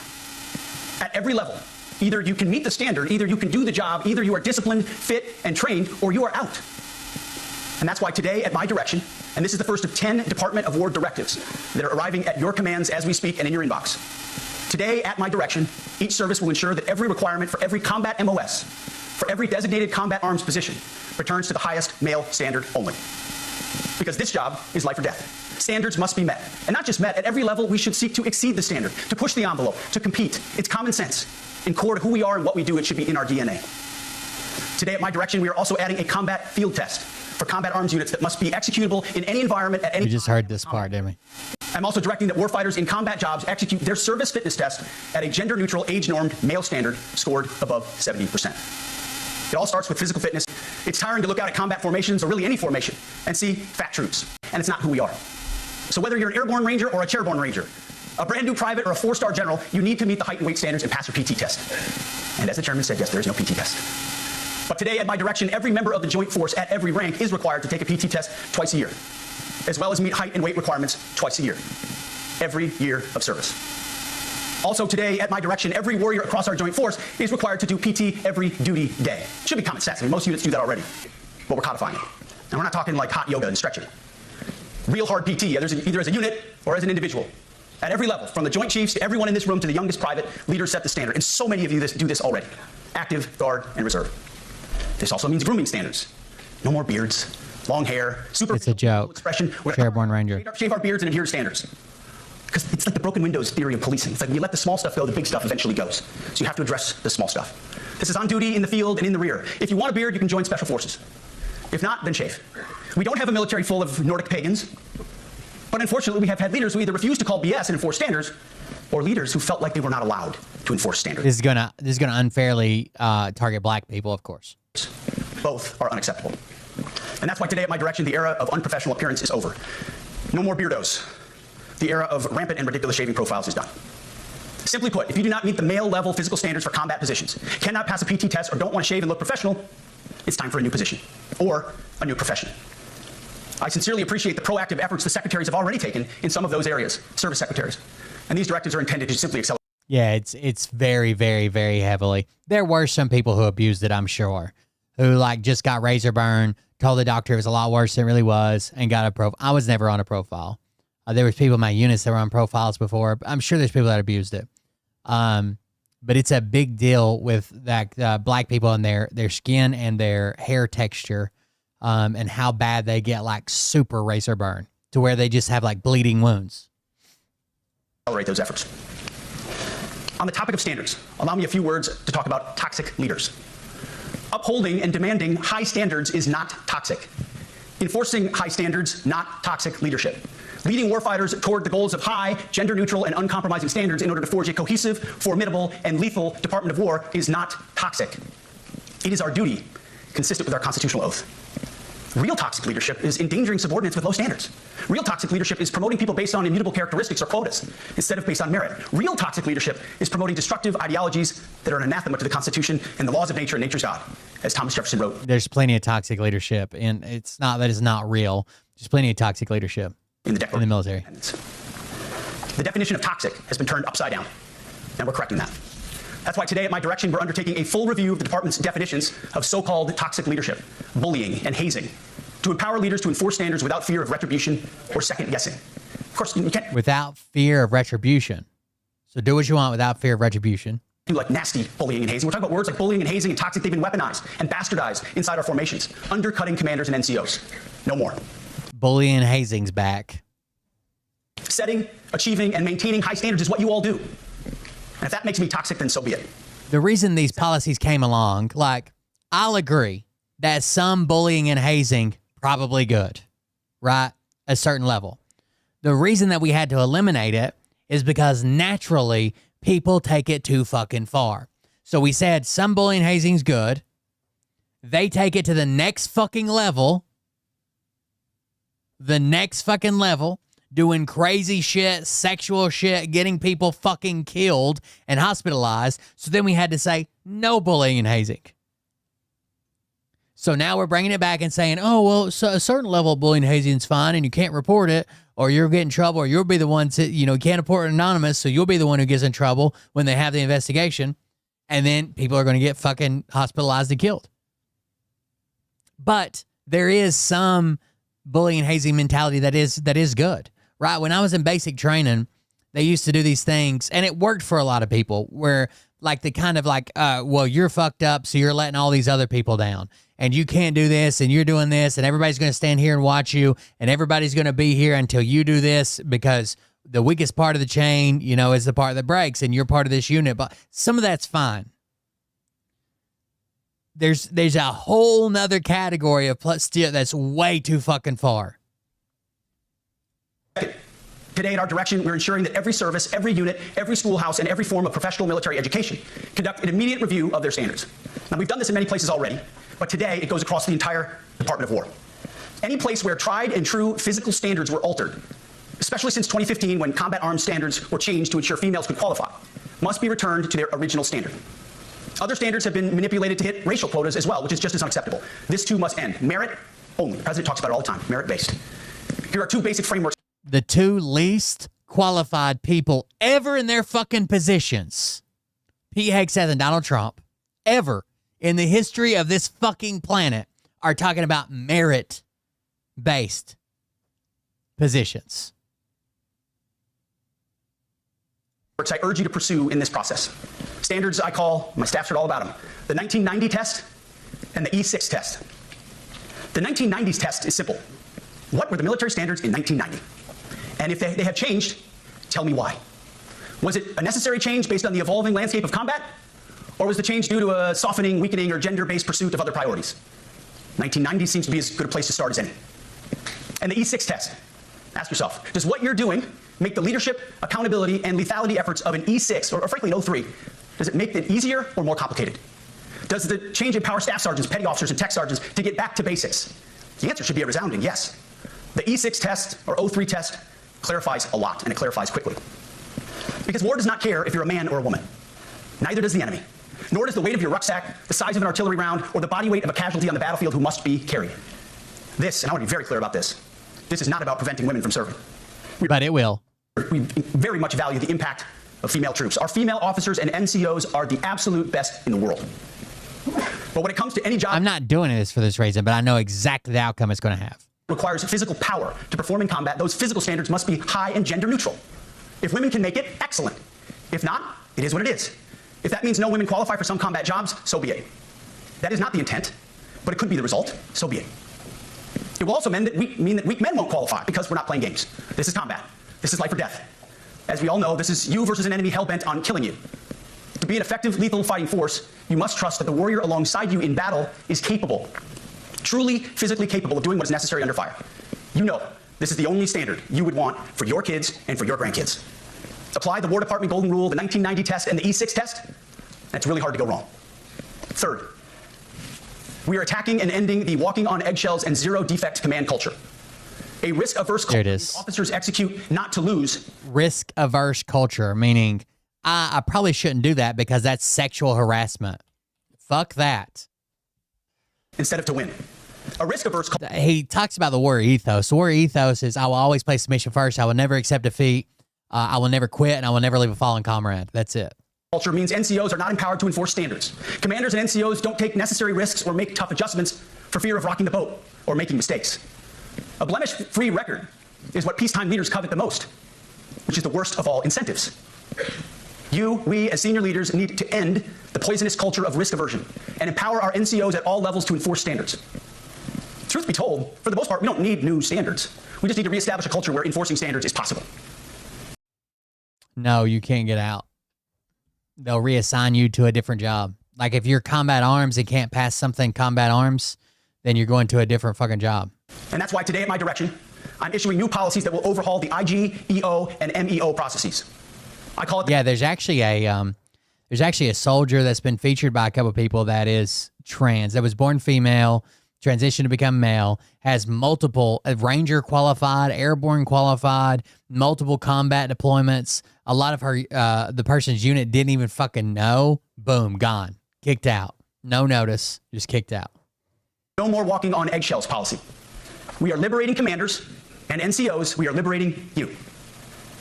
At every level, either you can meet the standard, either you can do the job, either you are disciplined, fit, and trained, or you are out. And that's why today, at my direction, and this is the first of 10 Department of War directives that are arriving at your commands as we speak and in your inbox. Today, at my direction, each service will ensure that every requirement for every combat MOS, for every designated combat arms position, returns to the highest male standard only. Because this job is life or death. Standards must be met. And not just met, at every level we should seek to exceed the standard, to push the envelope, to compete. It's common sense. In core to who we are and what we do, it should be in our DNA. Today, at my direction, we are also adding a combat field test for combat arms units that must be executable in any environment at any time.
We just heard this part, didn't we?
I'm also directing that warfighters in combat jobs execute their service fitness test at a gender-neutral, age-normed male standard scored above 70%. It all starts with physical fitness. It's tiring to look out at combat formations, or really any formation, and see fat troops, and it's not who we are. So whether you're an airborne ranger or a chairborne ranger, a brand new private or a 4-star general, you need to meet the height and weight standards and pass your PT test. And as the chairman said, yes, there is no PT test. But today, at my direction, every member of the joint force at every rank is required to take a PT test twice a year, as well as meet height and weight requirements twice a year, every year of service. Also today, at my direction, every warrior across our joint force is required to do PT every duty day. It should be common sense. I mean, most units do that already, but we're codifying it. And we're not talking like hot yoga and stretching. Real hard PT, either as a unit or as an individual. At every level, from the Joint Chiefs to everyone in this room to the youngest private, leaders set the standard. And so many of you do this already. Active, Guard, and Reserve. This also means grooming standards. No more beards, long hair, super
it's a joke.
Expression.
Chairborne Ranger.
Shave our beards and adhere to standards. Because it's like the broken windows theory of policing. It's like when you let the small stuff go, the big stuff eventually goes. So you have to address the small stuff. This is on duty, in the field, and in the rear. If you want a beard, you can join Special Forces. If not, then shave. We don't have a military full of Nordic pagans. But unfortunately, we have had leaders who either refused to call BS and enforce standards, or leaders who felt like they were not allowed to enforce standards.
This is gonna unfairly target black people, of course.
Both are unacceptable. And that's why today, at my direction, the era of unprofessional appearance is over. No more beardos. The era of rampant and ridiculous shaving profiles is done. Simply put, if you do not meet the male level physical standards for combat positions, cannot pass a PT test, or don't want to shave and look professional, it's time for a new position or a new profession. I sincerely appreciate the proactive efforts the secretaries have already taken in some of those areas, service secretaries. And these directives are intended to simply accelerate.
Yeah, it's very, very, very heavily. There were some people who abused it, I'm sure, who like just got razor burn, told the doctor it was a lot worse than it really was, and got a profile. I was never on a profile. There was people in my units that were on profiles before. I'm sure there's people that abused it. But it's a big deal with that black people and their skin and their hair texture, and how bad they get like super razor burn to where they just have like bleeding wounds.
Accelerate those efforts. On the topic of standards, allow me a few words to talk about toxic leaders. Upholding and demanding high standards is not toxic. Enforcing high standards, not toxic leadership. Leading warfighters toward the goals of high, gender-neutral, and uncompromising standards in order to forge a cohesive, formidable, and lethal Department of War is not toxic. It is our duty, consistent with our constitutional oath. Real toxic leadership is endangering subordinates with low standards. Real toxic leadership is promoting people based on immutable characteristics or quotas instead of based on merit. Real toxic leadership is promoting destructive ideologies that are an anathema to the Constitution and the laws of nature and nature's God, as Thomas Jefferson wrote.
There's plenty of toxic leadership, and it's not that it's not real. There's plenty of toxic leadership in the military.
The definition of toxic has been turned upside down, and we're correcting that. That's why today, at my direction, we're undertaking a full review of the department's definitions of so-called toxic leadership, bullying, and hazing, to empower leaders to enforce standards without fear of retribution or second-guessing. Of course, you can't...
Without fear of retribution. So do what you want without fear of retribution.
Like nasty bullying and hazing. We're talking about words like bullying and hazing and toxic. They've been weaponized and bastardized inside our formations, undercutting commanders and NCOs. No more.
Bullying and hazing's back.
Setting, achieving, and maintaining high standards is what you all do. And if that makes me toxic, then so be it.
The reason these policies came along, like, I'll agree that some bullying and hazing probably good, right? A certain level. The reason that we had to eliminate it is because naturally people take it too fucking far. So we said some bullying and hazing's good. They take it to the next fucking level. doing crazy shit, sexual shit, getting people fucking killed and hospitalized. So then we had to say no bullying and hazing. So now we're bringing it back and saying, oh, well, so a certain level of bullying and hazing is fine and you can't report it or you'll get in trouble or you'll be the one to, you can't report it anonymous. So you'll be the one who gets in trouble when they have the investigation. And then people are going to get fucking hospitalized and killed. But there is some bullying and hazing mentality that is good, right? When I was in basic training, they used to do these things and it worked for a lot of people where like the kind of like, well, you're fucked up. So you're letting all these other people down and you can't do this and you're doing this and everybody's going to stand here and watch you and everybody's going to be here until you do this because the weakest part of the chain, is the part that breaks and you're part of this unit. But some of that's fine. There's a whole nother category of steel that's way too fucking far.
Today, at our direction, we're ensuring that every service, every unit, every schoolhouse, and every form of professional military education conduct an immediate review of their standards. Now, we've done this in many places already, but today it goes across the entire Department of War. Any place where tried and true physical standards were altered, especially since 2015 when combat arms standards were changed to ensure females could qualify, must be returned to their original standard. Other standards have been manipulated to hit racial quotas as well, which is just as unacceptable. This too must end. Merit only. The president talks about it all the time. Merit-based. Here are two basic frameworks.
The two least qualified people ever in their fucking positions, Pete Hegseth and Donald Trump, ever in the history of this fucking planet, are talking about merit-based positions.
I urge you to pursue in this process. Standards I call, my staff's heard all about them, the 1990 test and the E6 test. The 1990s test is simple. What were the military standards in 1990? And if they have changed, tell me why. Was it a necessary change based on the evolving landscape of combat? Or was the change due to a softening, weakening, or gender-based pursuit of other priorities? 1990 seems to be as good a place to start as any. And the E6 test. Ask yourself, does what you're doing make the leadership, accountability, and lethality efforts of an E6, or frankly an 03, does it make it easier or more complicated? Does the change empower staff sergeants, petty officers, and tech sergeants to get back to basics? The answer should be a resounding yes. The E6 test, or 03 test, clarifies a lot, and it clarifies quickly. Because war does not care if you're a man or a woman. Neither does the enemy. Nor does the weight of your rucksack, the size of an artillery round, or the body weight of a casualty on the battlefield who must be carried. This, and I want to be very clear about this, this is not about preventing women from serving.
But it will.
We very much value the impact of female troops. Our female officers and NCOs are the absolute best in the world. But when it comes to any job...
I'm not doing this for this reason, but I know exactly the outcome it's going to have.
...requires physical power to perform in combat, those physical standards must be high and gender neutral. If women can make it, excellent. If not, it is what it is. If that means no women qualify for some combat jobs, so be it. That is not the intent, but it could be the result, so be it. It will also mean that weak men won't qualify because we're not playing games. This is combat. This is life or death. As we all know, this is you versus an enemy hell-bent on killing you. To be an effective, lethal fighting force, you must trust that the warrior alongside you in battle is capable, truly physically capable of doing what is necessary under fire. You know this is the only standard you would want for your kids and for your grandkids. Apply the War Department Golden Rule, the 1990 test, and the E6 test, and it's really hard to go wrong. Third, we are attacking and ending the walking on eggshells and zero defect command culture. A risk-averse culture whose officers execute not to lose.
Risk-averse culture, meaning I probably shouldn't do that because that's sexual harassment. Fuck that.
Instead of to win. A risk-averse culture.
He talks about the warrior ethos. The warrior ethos is I will always play submission first. I will never accept defeat. I will never quit, and I will never leave a fallen comrade. That's it.
Culture means NCOs are not empowered to enforce standards. Commanders and NCOs don't take necessary risks or make tough adjustments for fear of rocking the boat or making mistakes. A blemish-free record is what peacetime leaders covet the most, which is the worst of all incentives. We, as senior leaders, need to end the poisonous culture of risk aversion and empower our NCOs at all levels to enforce standards. Truth be told, for the most part, we don't need new standards. We just need to reestablish a culture where enforcing standards is possible.
No, you can't get out. They'll reassign you to a different job. Like if you're combat arms and can't pass something combat arms, then you're going to a different fucking job.
And that's why today at my direction, I'm issuing new policies that will overhaul the IG, EO, and MEO processes. I call it...
Yeah, there's actually a soldier that's been featured by a couple of people that is trans, that was born female, transitioned to become male, has multiple Ranger qualified, airborne qualified, multiple combat deployments. A lot of her, the person's unit didn't even fucking know. Boom, gone, kicked out. No notice, just kicked out.
No more walking on eggshells policy. We are liberating commanders and NCOs. We are liberating you.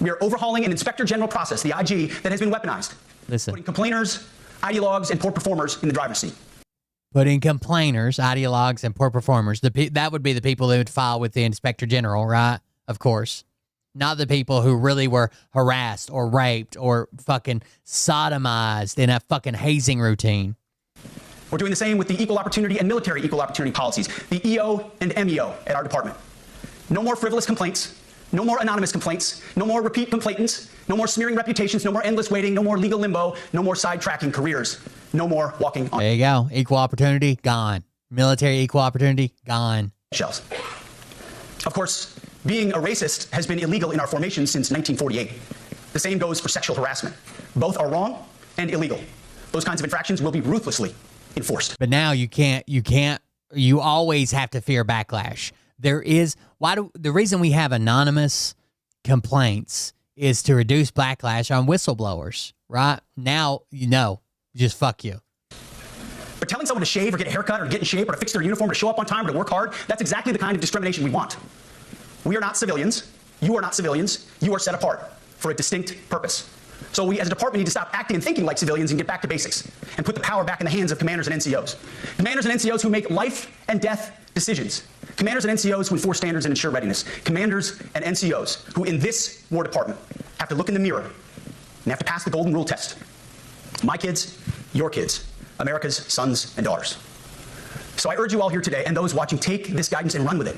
We are overhauling an inspector general process, the IG, that has been weaponized.
Listen.
Putting complainers, ideologues, and poor performers in the driver's seat.
Putting complainers, ideologues, and poor performers. That would be the people who would file with the inspector general, right? Of course. Not the people who really were harassed or raped or fucking sodomized in a fucking hazing routine.
We're doing the same with the equal opportunity and military equal opportunity policies, the EO and MEO at our department. No more frivolous complaints, no more anonymous complaints, no more repeat complainants, no more smearing reputations, no more endless waiting, no more legal limbo, no more sidetracking careers, no more walking on.
There you go. Equal opportunity, gone. Military equal opportunity, gone.
Shells. Of course, being a racist has been illegal in our formation since 1948. The same goes for sexual harassment. Both are wrong and illegal. Those kinds of infractions will be ruthlessly enforced.
But now you always have to fear backlash. The reason we have anonymous complaints is to reduce backlash on whistleblowers, right? Now, just fuck you.
But telling someone to shave or get a haircut or get in shape or to fix their uniform or to show up on time or to work hard, that's exactly the kind of discrimination we want. We are not civilians. You are not civilians. You are set apart for a distinct purpose. So we as a department need to stop acting and thinking like civilians and get back to basics and put the power back in the hands of commanders and NCOs. Commanders and NCOs who make life and death decisions. Commanders and NCOs who enforce standards and ensure readiness. Commanders and NCOs who in this War Department have to look in the mirror and have to pass the golden rule test. My kids, your kids, America's sons and daughters. So I urge you all here today and those watching, take this guidance and run with it.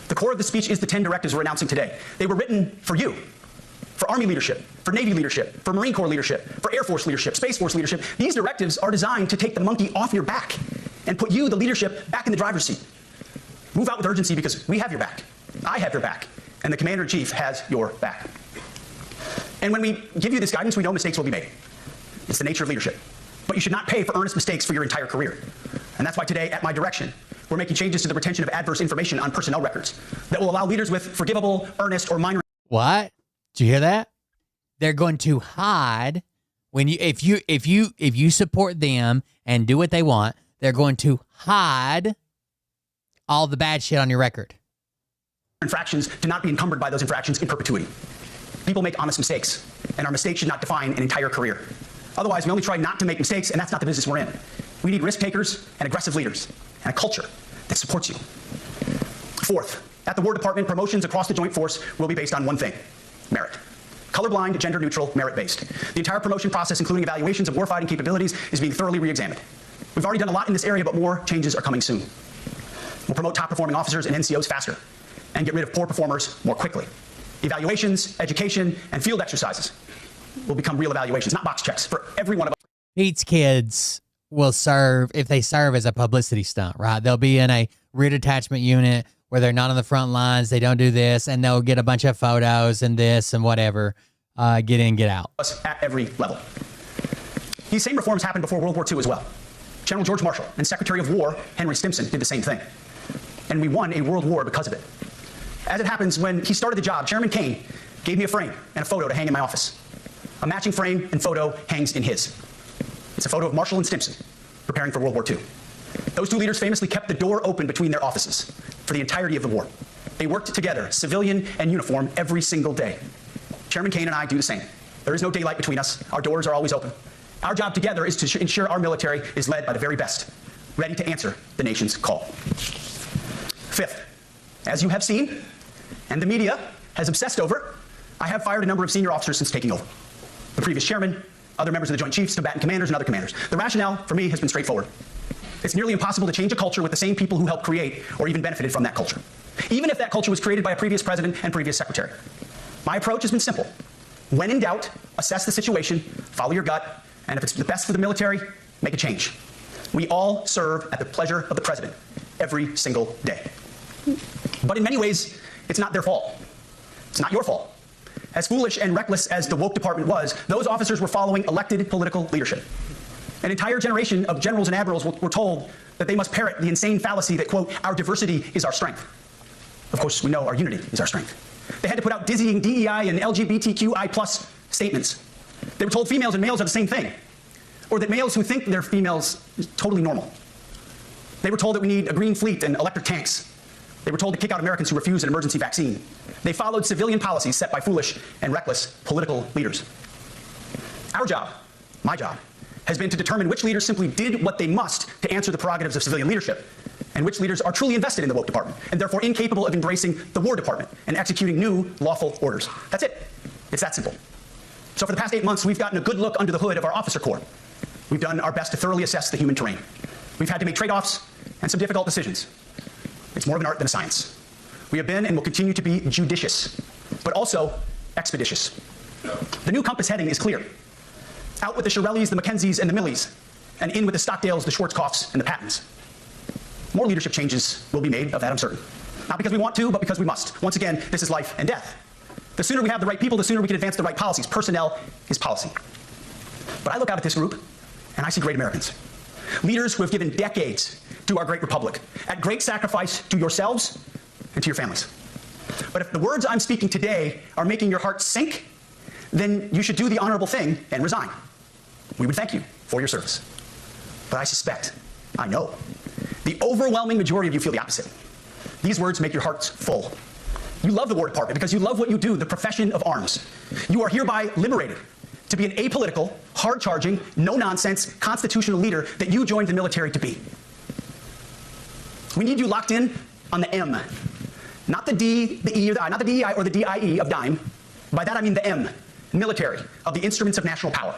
The core of the speech is the 10 directives we're announcing today. They were written for you. For Army leadership, for Navy leadership, for Marine Corps leadership, for Air Force leadership, Space Force leadership. These directives are designed to take the monkey off your back and put you, the leadership, back in the driver's seat. Move out with urgency because we have your back. I have your back. And the Commander-in-Chief has your back. And when we give you this guidance, we know mistakes will be made. It's the nature of leadership. But you should not pay for earnest mistakes for your entire career. And that's why today, at my direction, we're making changes to the retention of adverse information on personnel records that will allow leaders with forgivable, earnest, or minor...
What? Did you hear that? They're going to hide when if you support them and do what they want, they're going to hide all the bad shit on your record.
Infractions to not be encumbered by those infractions in perpetuity. People make honest mistakes, and our mistakes should not define an entire career. Otherwise, we only try not to make mistakes, and that's not the business we're in. We need risk takers and aggressive leaders, and a culture that supports you. Fourth, at the War Department, promotions across the Joint Force will be based on one thing: merit. Colorblind, gender-neutral, merit-based. The entire promotion process, including evaluations of warfighting capabilities, is being thoroughly re-examined. We've already done a lot in this area, but more changes are coming soon. We'll promote top-performing officers and NCOs faster and get rid of poor performers more quickly. Evaluations, education, and field exercises will become real evaluations, not box checks for every one of us.
Pete's kids will serve, if they serve as a publicity stunt, right? They'll be in a rear detachment unit where they're not on the front lines, they don't do this, and they'll get a bunch of photos and this and whatever, get in, get out.
At every level. These same reforms happened before World War II as well. General George Marshall and Secretary of War Henry Stimson did the same thing. And we won a world war because of it. As it happens, when he started the job, Chairman Kane gave me a frame and a photo to hang in my office. A matching frame and photo hangs in his. It's a photo of Marshall and Stimson preparing for World War II. Those two leaders famously kept the door open between their offices for the entirety of the war. They worked together, civilian and uniform, every single day. Chairman Kane and I do the same. There is no daylight between us. Our doors are always open. Our job together is to ensure our military is led by the very best, ready to answer the nation's call. Fifth, as you have seen, and the media has obsessed over, I have fired a number of senior officers since taking over. The previous chairman, other members of the Joint Chiefs, combatant commanders, and other commanders. The rationale for me has been straightforward. It's nearly impossible to change a culture with the same people who helped create or even benefited from that culture, even if that culture was created by a previous president and previous secretary. My approach has been simple. When in doubt, assess the situation, follow your gut, and if it's the best for the military, make a change. We all serve at the pleasure of the president every single day. But in many ways, it's not their fault. It's not your fault. As foolish and reckless as the woke department was, those officers were following elected political leadership. An entire generation of generals and admirals were told that that they must parrot the insane fallacy that, quote, our diversity is our strength. Of course, we know our unity is our strength. They had to put out dizzying DEI and LGBTQI plus statements. They were told females and males are the same thing, or that males who think they're females is totally normal. They were told that we need a green fleet and electric tanks. They were told to kick out Americans who refuse an emergency vaccine. They followed civilian policies set by foolish and reckless political leaders. Our job, my job, has been to determine which leaders simply did what they must to answer the prerogatives of civilian leadership, and which leaders are truly invested in the woke department, and therefore incapable of embracing the War Department and executing new lawful orders. That's it. It's that simple. So for the past 8 months, we've gotten a good look under the hood of our officer corps. We've done our best to thoroughly assess the human terrain. We've had to make trade-offs and some difficult decisions. It's more of an art than a science. We have been and will continue to be judicious, but also expeditious. The new compass heading is clear. Out with the Shirellis, the Mackenzies, and the Millies, and in with the Stockdales, the Schwarzkopfs, and the Pattons. More leadership changes will be made, of that I'm certain. Not because we want to, but because we must. Once again, this is life and death. The sooner we have the right people, the sooner we can advance the right policies. Personnel is policy. But I look out at this group, and I see great Americans. Leaders who have given decades to our great republic, at great sacrifice to yourselves and to your families. But if the words I'm speaking today are making your heart sink, then you should do the honorable thing and resign. We would thank you for your service. But I suspect, I know, the overwhelming majority of you feel the opposite. These words make your hearts full. You love the War Department because you love what you do, the profession of arms. You are hereby liberated to be an apolitical, hard-charging, no-nonsense, constitutional leader that you joined the military to be. We need you locked in on the M. Not the D, the E, or the I, not the DEI or the DIE of dime. By that I mean the M, military, of the instruments of national power.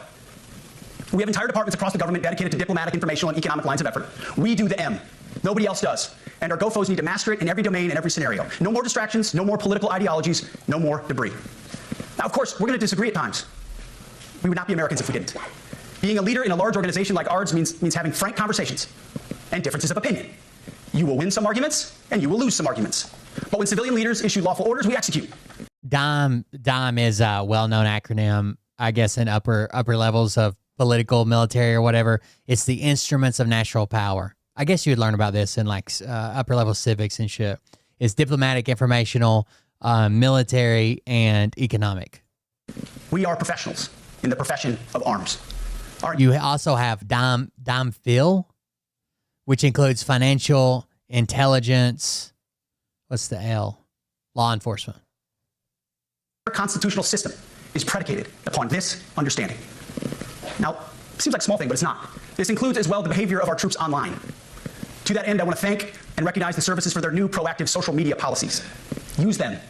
We have entire departments across the government dedicated to diplomatic, informational, and economic lines of effort. We do the M. Nobody else does. And our GoFos need to master it in every domain and every scenario. No more distractions, no more political ideologies, no more debris. Now, of course, we're going to disagree at times. We would not be Americans if we didn't. Being a leader in a large organization like ours means having frank conversations and differences of opinion. You will win some arguments, and you will lose some arguments. But when civilian leaders issue lawful orders, we execute.
DIME is a well-known acronym, I guess, in upper levels of political, military, or whatever. It's the instruments of national power. I guess you would learn about this in like upper-level civics and shit. It's diplomatic, informational, military, and economic.
We are professionals in the profession of arms.
You also have DIME-FIL, which includes financial, intelligence, what's the L? Law enforcement.
Our constitutional system is predicated upon this understanding. Now, it seems like a small thing, but it's not. This includes as well the behavior of our troops online. To that end, I want to thank and recognize the services for their new proactive social media policies. Use them.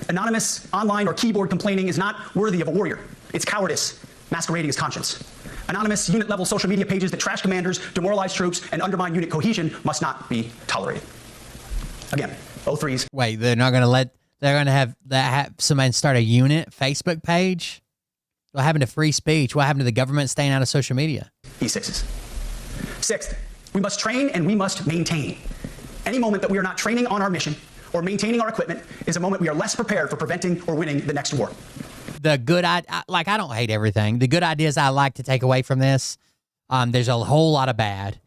Anonymous, online, or keyboard complaining is not worthy of a warrior. It's cowardice masquerading as conscience. Anonymous, unit-level social media pages that trash commanders, demoralize troops, and undermine unit cohesion must not be tolerated. Again, O3s.
Wait, they're not going to let, they're going to have somebody start a unit Facebook page? What happened to free speech? What happened to the government staying out of social media?
E6s. Sixth, we must train and we must maintain. Any moment that we are not training on our mission or maintaining our equipment is a moment we are less prepared for preventing or winning the next war.
The good, I don't hate everything. The good ideas I like to take away from this, there's a whole lot of bad.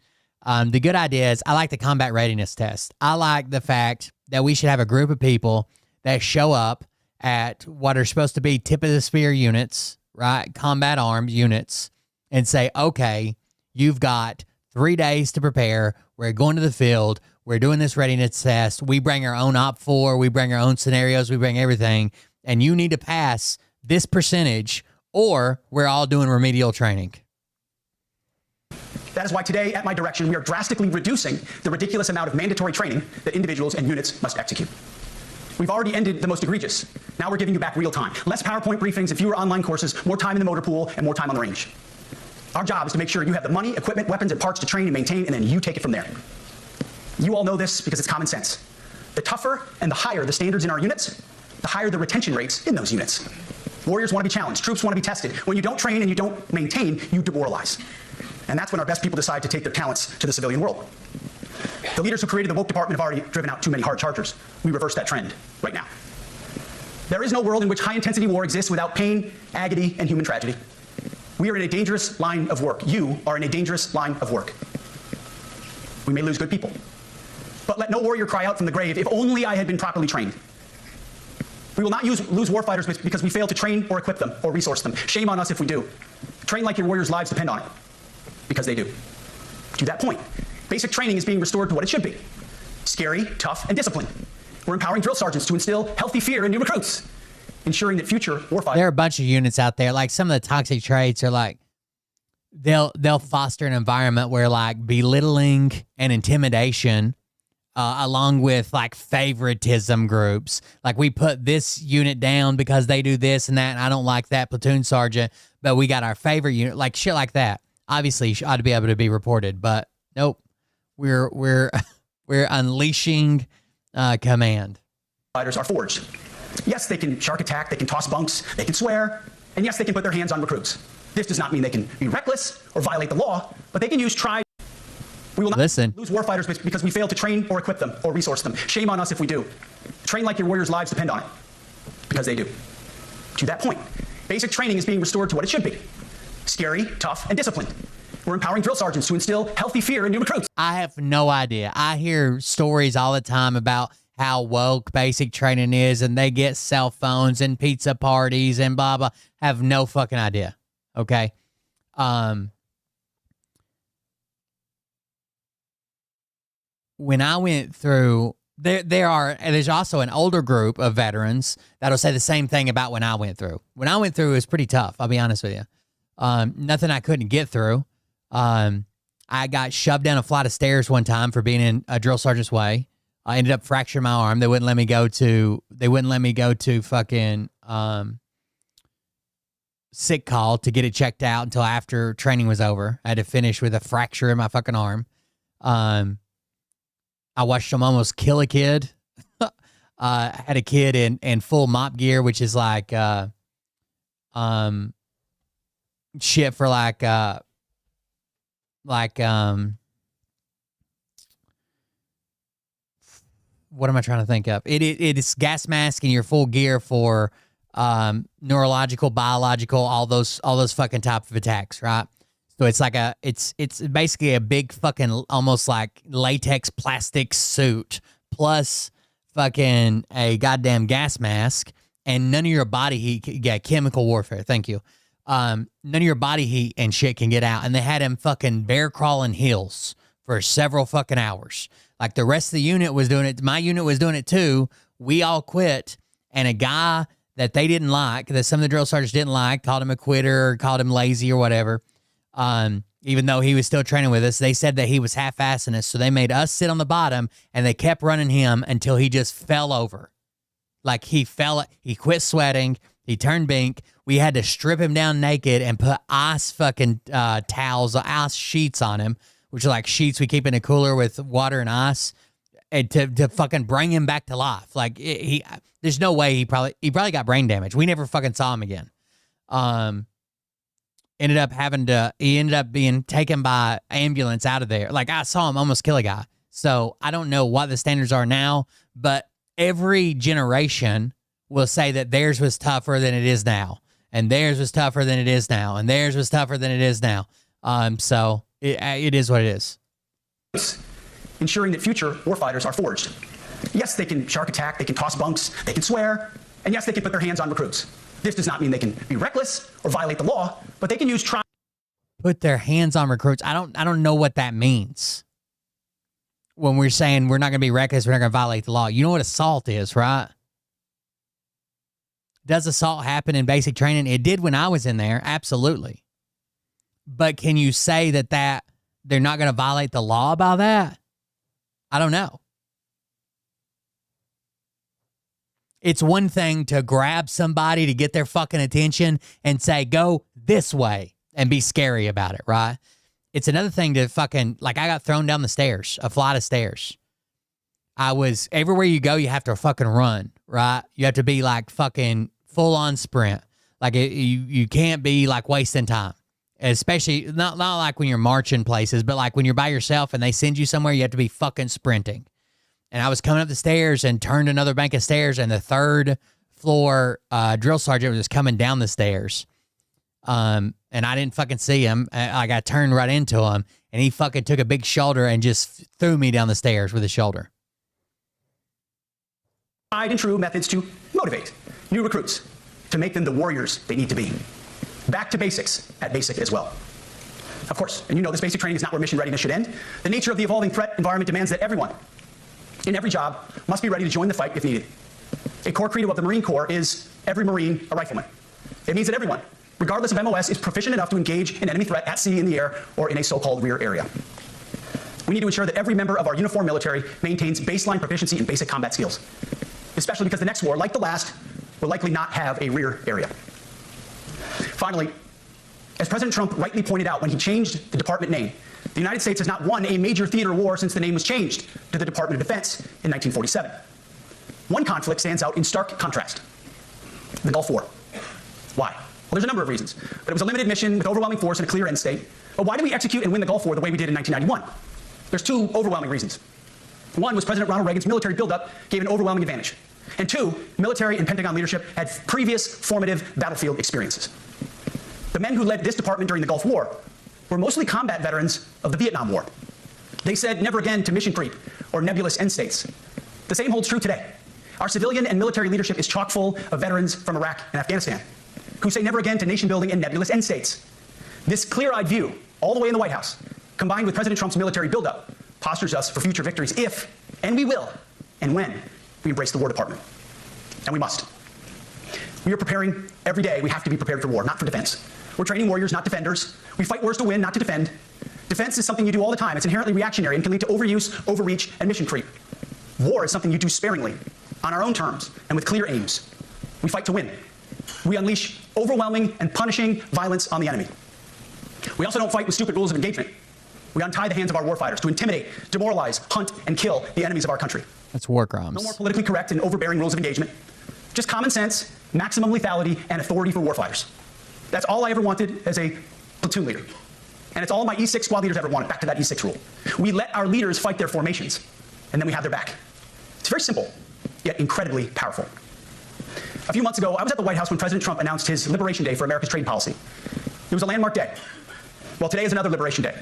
The good ideas, I like the combat readiness test. I like the fact that we should have a group of people that show up at what are supposed to be tip of the spear units, right? Combat arms units, and say, okay, you've got 3 days to prepare. We're going to the field. We're doing this readiness test. We bring our own OP4. We bring our own scenarios. We bring everything. And you need to pass this percentage or we're all doing remedial training.
That is why today, at my direction, we are drastically reducing the ridiculous amount of mandatory training that individuals and units must execute. We've already ended the most egregious. Now we're giving you back real time. Less PowerPoint briefings and fewer online courses, more time in the motor pool, and more time on the range. Our job is to make sure you have the money, equipment, weapons, and parts to train and maintain, and then you take it from there. You all know this because it's common sense. The tougher and the higher the standards in our units, the higher the retention rates in those units. Warriors want to be challenged. Troops want to be tested. When you don't train and you don't maintain, you demoralize. And that's when our best people decide to take their talents to the civilian world. The leaders who created the woke department have already driven out too many hard chargers. We reverse that trend right now. There is no world in which high-intensity war exists without pain, agony, and human tragedy. We are in a dangerous line of work. You are in a dangerous line of work. We may lose good people. But let no warrior cry out from the grave, if only I had been properly trained. We will not lose warfighters because we fail to train or equip them or resource them. Shame on us if we do. Train like your warriors' lives depend on it. Because they do. To that point, basic training is being restored to what it should be. Scary, tough, and disciplined. We're empowering drill sergeants to instill healthy fear in new recruits, ensuring that future warfighters...
There are a bunch of units out there. Like some of the toxic traits are like, they'll foster an environment where like belittling and intimidation along with like favoritism groups. Like we put this unit down because they do this and that, and I don't like that platoon sergeant, but we got our favorite unit, like shit like that. Obviously, ought to be able to be reported, but nope. We're unleashing command.
Fighters are forged. Yes, they can shark attack, they can toss bunks, they can swear, and yes, they can put their hands on recruits. This does not mean they can be reckless or violate the law, but they can use We will not lose warfighters because we fail to train or equip them or resource them. Shame on us if we do. Train like your warriors' lives depend on it. Because they do. To that point, basic training is being restored to what it should be. Scary, tough, and disciplined. We're empowering drill sergeants to instill healthy fear in new recruits.
I have no idea. I hear stories all the time about how woke basic training is, and they get cell phones and pizza parties and blah, blah. Have no fucking idea. Okay? When I went through, there's also an older group of veterans that'll say the same thing about when I went through. When I went through, it was pretty tough. I'll be honest with you. Nothing I couldn't get through. I got shoved down a flight of stairs one time for being in a drill sergeant's way. I ended up fracturing my arm. They wouldn't let me go to fucking sick call to get it checked out until after training was over. I had to finish with a fracture in my fucking arm. I watched them almost kill a kid. Had a kid in full mop gear, which is like shit for like what am I trying to think of? It is gas mask and your full gear for neurological, biological, all those fucking type of attacks, right? So it's like it's basically a big fucking almost like latex plastic suit plus fucking a goddamn gas mask, and none of your body heat. Yeah, chemical warfare. Thank you. None of your body heat and shit can get out. And they had him fucking bear crawling hills for several fucking hours. Like the rest of the unit was doing it. My unit was doing it too. We all quit. And a guy that they didn't like, that some of the drill sergeants didn't like, called him a quitter or called him lazy or whatever. Even though he was still training with us, they said that he was half-assing us. So they made us sit on the bottom and they kept running him until he just fell over. Like he quit sweating. He turned pink. We had to strip him down naked and put ice fucking towels, ice sheets on him, which are like sheets we keep in a cooler with water and ice, and to fucking bring him back to life. Like there's no way he probably got brain damage. We never fucking saw him again. He ended up being taken by ambulance out of there. Like I saw him almost kill a guy. So I don't know what the standards are now, but every generation will say that theirs was tougher than it is now. And theirs was tougher than it is now. And theirs was tougher than it is now. So it is what it is.
Ensuring that future warfighters are forged. Yes, they can shark attack, they can toss bunks, they can swear, and yes, they can put their hands on recruits. This does not mean they can be reckless or violate the law, but they can use
put their hands on recruits. I don't know what that means. When we're saying we're not going to be reckless, we're not going to violate the law. You know what assault is, right? Does assault happen in basic training? It did when I was in there, absolutely. But can you say that they're not going to violate the law about that? I don't know. It's one thing to grab somebody to get their fucking attention and say, go this way, and be scary about it, right? It's another thing to fucking, like I got thrown down the stairs, a flight of stairs. Everywhere you go, you have to fucking run, right? You have to be like fucking full on sprint. Like you can't be like wasting time. Especially not like when you're marching places, but like when you're by yourself and they send you somewhere, you have to be fucking sprinting. And I was coming up the stairs and turned another bank of stairs, and the third floor drill sergeant was just coming down the stairs. and I didn't fucking see him. I got turned right into him, and he fucking took a big shoulder and just threw me down the stairs with his shoulder.
Tried and true methods to motivate new recruits, to make them the warriors they need to be. Back to basics at basic as well. Of course, and you know this basic training is not where mission readiness should end. The nature of the evolving threat environment demands that everyone, in every job, must be ready to join the fight if needed. A core credo of the Marine Corps is every Marine a rifleman. It means that everyone, regardless of MOS, is proficient enough to engage an enemy threat at sea, in the air, or in a so-called rear area. We need to ensure that every member of our uniformed military maintains baseline proficiency in basic combat skills, especially because the next war, like the last, will likely not have a rear area. Finally, as President Trump rightly pointed out when he changed the department name, the United States has not won a major theater war since the name was changed to the Department of Defense in 1947. One conflict stands out in stark contrast: the Gulf War. Why? Well, there's a number of reasons, but it was a limited mission with overwhelming force and a clear end state. But why did we execute and win the Gulf War the way we did in 1991? There's two overwhelming reasons. One was President Ronald Reagan's military buildup gave an overwhelming advantage. And two, military and Pentagon leadership had previous formative battlefield experiences. The men who led this department during the Gulf War were mostly combat veterans of the Vietnam War. They said never again to mission creep or nebulous end states. The same holds true today. Our civilian and military leadership is chock full of veterans from Iraq and Afghanistan who say never again to nation building and nebulous end states. This clear-eyed view, all the way in the White House, combined with President Trump's military buildup, postures us for future victories if, and we will, and when we embrace the War Department. And we must. We are preparing every day. We have to be prepared for war, not for defense. We're training warriors, not defenders. We fight wars to win, not to defend. Defense is something you do all the time. It's inherently reactionary and can lead to overuse, overreach, and mission creep. War is something you do sparingly, on our own terms, and with clear aims. We fight to win. We unleash overwhelming and punishing violence on the enemy. We also don't fight with stupid rules of engagement. We untie the hands of our warfighters to intimidate, demoralize, hunt, and kill the enemies of our country.
That's war crimes.
No more politically correct and overbearing rules of engagement. Just common sense, maximum lethality, and authority for warfighters. That's all I ever wanted as a platoon leader. And it's all my E6 squad leaders ever wanted, back to that E6 rule. We let our leaders fight their formations, and then we have their back. It's very simple, yet incredibly powerful. A few months ago, I was at the White House when President Trump announced his Liberation Day for America's trade policy. It was a landmark day. Well, today is another Liberation Day.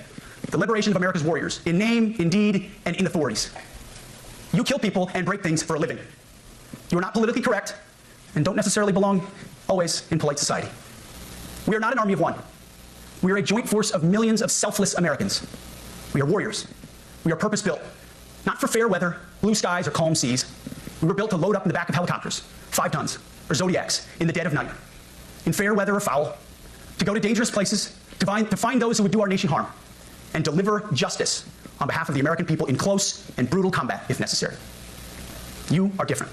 The liberation of America's warriors, in name, in deed, and in authorities. You kill people and break things for a living. You are not politically correct and don't necessarily belong always in polite society. We are not an army of one. We are a joint force of millions of selfless Americans. We are warriors. We are purpose-built, not for fair weather, blue skies, or calm seas. We were built to load up in the back of helicopters, 5 tons, or Zodiacs, in the dead of night, in fair weather or foul, to go to dangerous places, to find those who would do our nation harm, and deliver justice on behalf of the American people in close and brutal combat if necessary. You are different.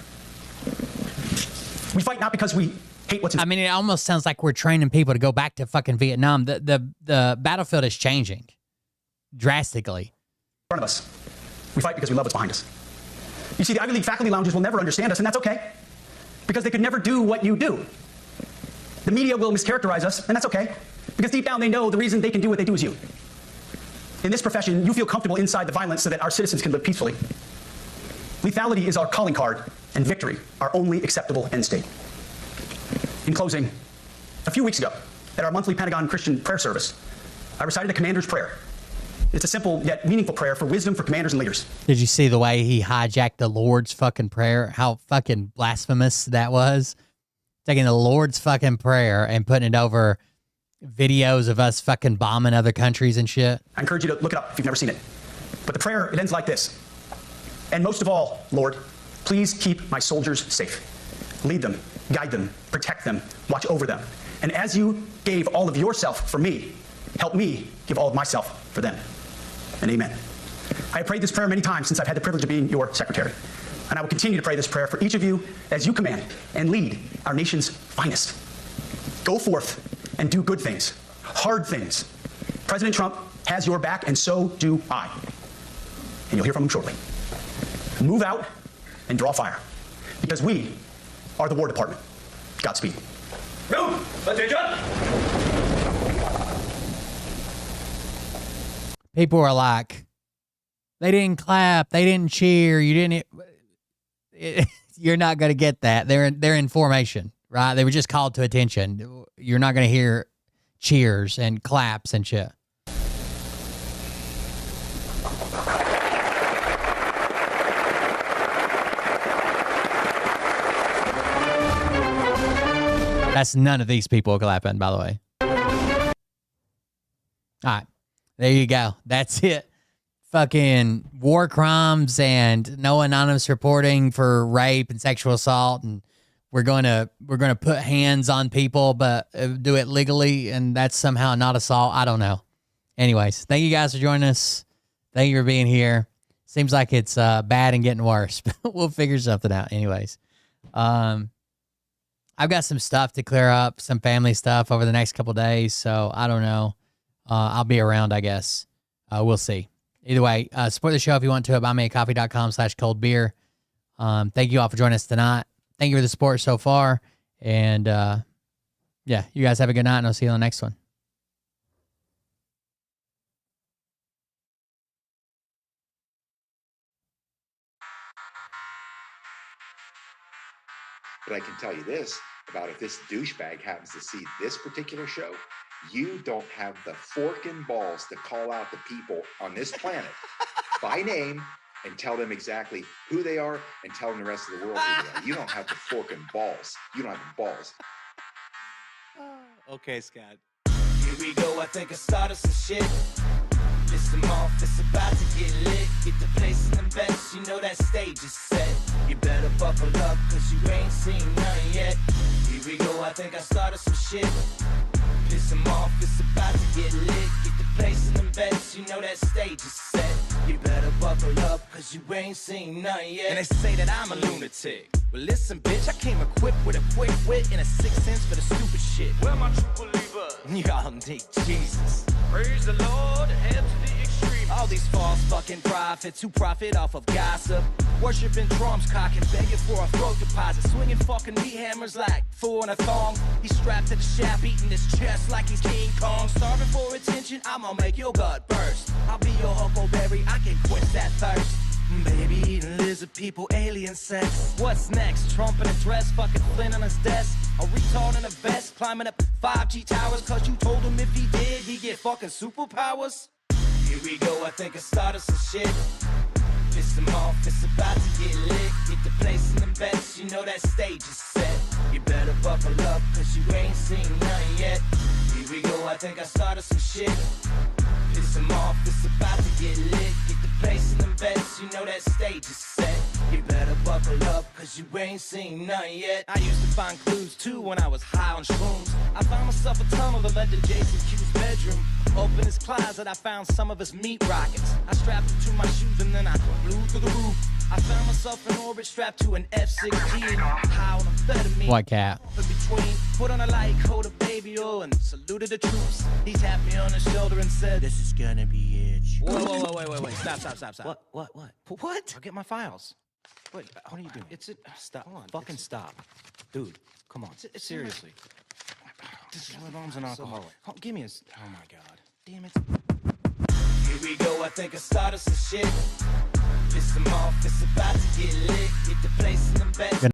We fight not because we hate what's in
I mean, it almost sounds like we're training people to go back to fucking Vietnam. The battlefield is changing drastically.
front of us. We fight because we love what's behind us. You see, the Ivy League faculty lounges will never understand us, and that's okay, because they could never do what you do. The media will mischaracterize us, and that's okay, because deep down they know the reason they can do what they do is you. In this profession, you feel comfortable inside the violence so that our citizens can live peacefully. Lethality is our calling card, and victory our only acceptable end state. In closing, a few weeks ago, at our monthly Pentagon Christian prayer service, I recited the commander's prayer. It's a simple yet meaningful prayer for wisdom for commanders and leaders.
Did you see the way he hijacked the Lord's fucking prayer? How fucking blasphemous that was? Taking the Lord's fucking prayer and putting it over videos of us fucking bombing other countries and shit.
I encourage you to look it up if you've never seen it. But the prayer, it ends like this. And most of all, Lord, please keep my soldiers safe. Lead them, guide them, protect them, watch over them. And as you gave all of yourself for me, help me give all of myself for them. And amen. I have prayed this prayer many times since I've had the privilege of being your secretary. And I will continue to pray this prayer for each of you as you command and lead our nation's finest. Go forth and do good things, hard things. President Trump has your back, and so do I. And you'll hear from him shortly. Move out and draw fire, because we are the War Department. Godspeed.
Room, attention.
People were like, they didn't clap, they didn't cheer, you didn't. You're not going to get that. They're in formation, right? They were just called to attention. You're not going to hear cheers and claps and shit. That's none of these people clapping, by the way. All right. There you go. That's it. Fucking war crimes and no anonymous reporting for rape and sexual assault, and we're going to put hands on people but do it legally, and that's somehow not assault. I don't know. Anyways, thank you guys for joining us. Thank you for being here. Seems like it's bad and getting worse, but we'll figure something out. Anyways, I've got some stuff to clear up, some family stuff over the next couple of days, so I don't know. I'll be around, I guess. We'll see. Either way, support the show if you want to at buymeacoffee.com/coldbeer. Thank you all for joining us tonight. Thank you for the support so far. And, yeah, you guys have a good night, and I'll see you on the next one.
But I can tell you this about if this douchebag happens to see this particular show, you don't have the forking balls to call out the people on this planet by name and tell them exactly who they are and tell them the rest of the world who they are. You don't have the forking balls. You don't have the balls.
Okay, Scott.
Here we go, I think I started some shit. Listen off, it's about to get lit. Get the place in the best, you know that stage is set. You better buckle up, cause you ain't seen none yet. Here we go, I think I started some shit. Piss them off, it's about to get lit. Get the place in the best, you know that stage is set. You better buckle up, cause you ain't seen none yet. And they say that I'm a lunatic. Well listen bitch, I came equipped with a quick wit and a 6th sense for the stupid shit. Where my true believers? Y'all need Jesus. Praise the Lord, head to the extreme. All these false fucking prophets who profit off of gossip. Worshipping drums, cocking, begging for a throat deposit. Swinging fucking meat hammers like fool in a thong. He's strapped to the shaft, beating his chest like he's King Kong. Starving for attention, I'ma make your gut burst. I'll be your huckleberry, I can quench that thirst. Baby eating lizard people, alien sex. What's next? Trump in a dress, fucking Flynn on his desk. A retard in a vest, climbing up 5G towers. Cause you told him if he did, he'd get fucking superpowers. Here we go, I think I started some shit. Piss them off, it's about to get lit. Get the place in the best, you know that stage is set. You better buckle up, cause you ain't seen none yet. Here we go, I think I started some shit. Piss them off, it's about to get lit. Get the place in the best, you know that stage is set. You better buckle up, cause you ain't seen none yet. I used to find clues too when I was high on shrooms. I found myself a tunnel that led to Jason Q's bedroom. Open his closet, I found some of his meat rockets. I strapped them to my shoes and then I flew through the roof. I found myself in orbit strapped to an F-16. High on amphetamine.
What cat?
In between, put on a light coat of baby oil and saluted the troops. He tapped me on the shoulder and said, "This is gonna be it." Whoa, wait. Stop. What? I'll get my files. Wait, what are you doing? Stop. Hold on. Fucking stop. Dude, come on. Seriously. My mom's an alcoholic. Oh, give me a... Oh, my God. Damn it. Here we go. I think I started some shit. Piss them off. It's about to get lit. Get the place in the best.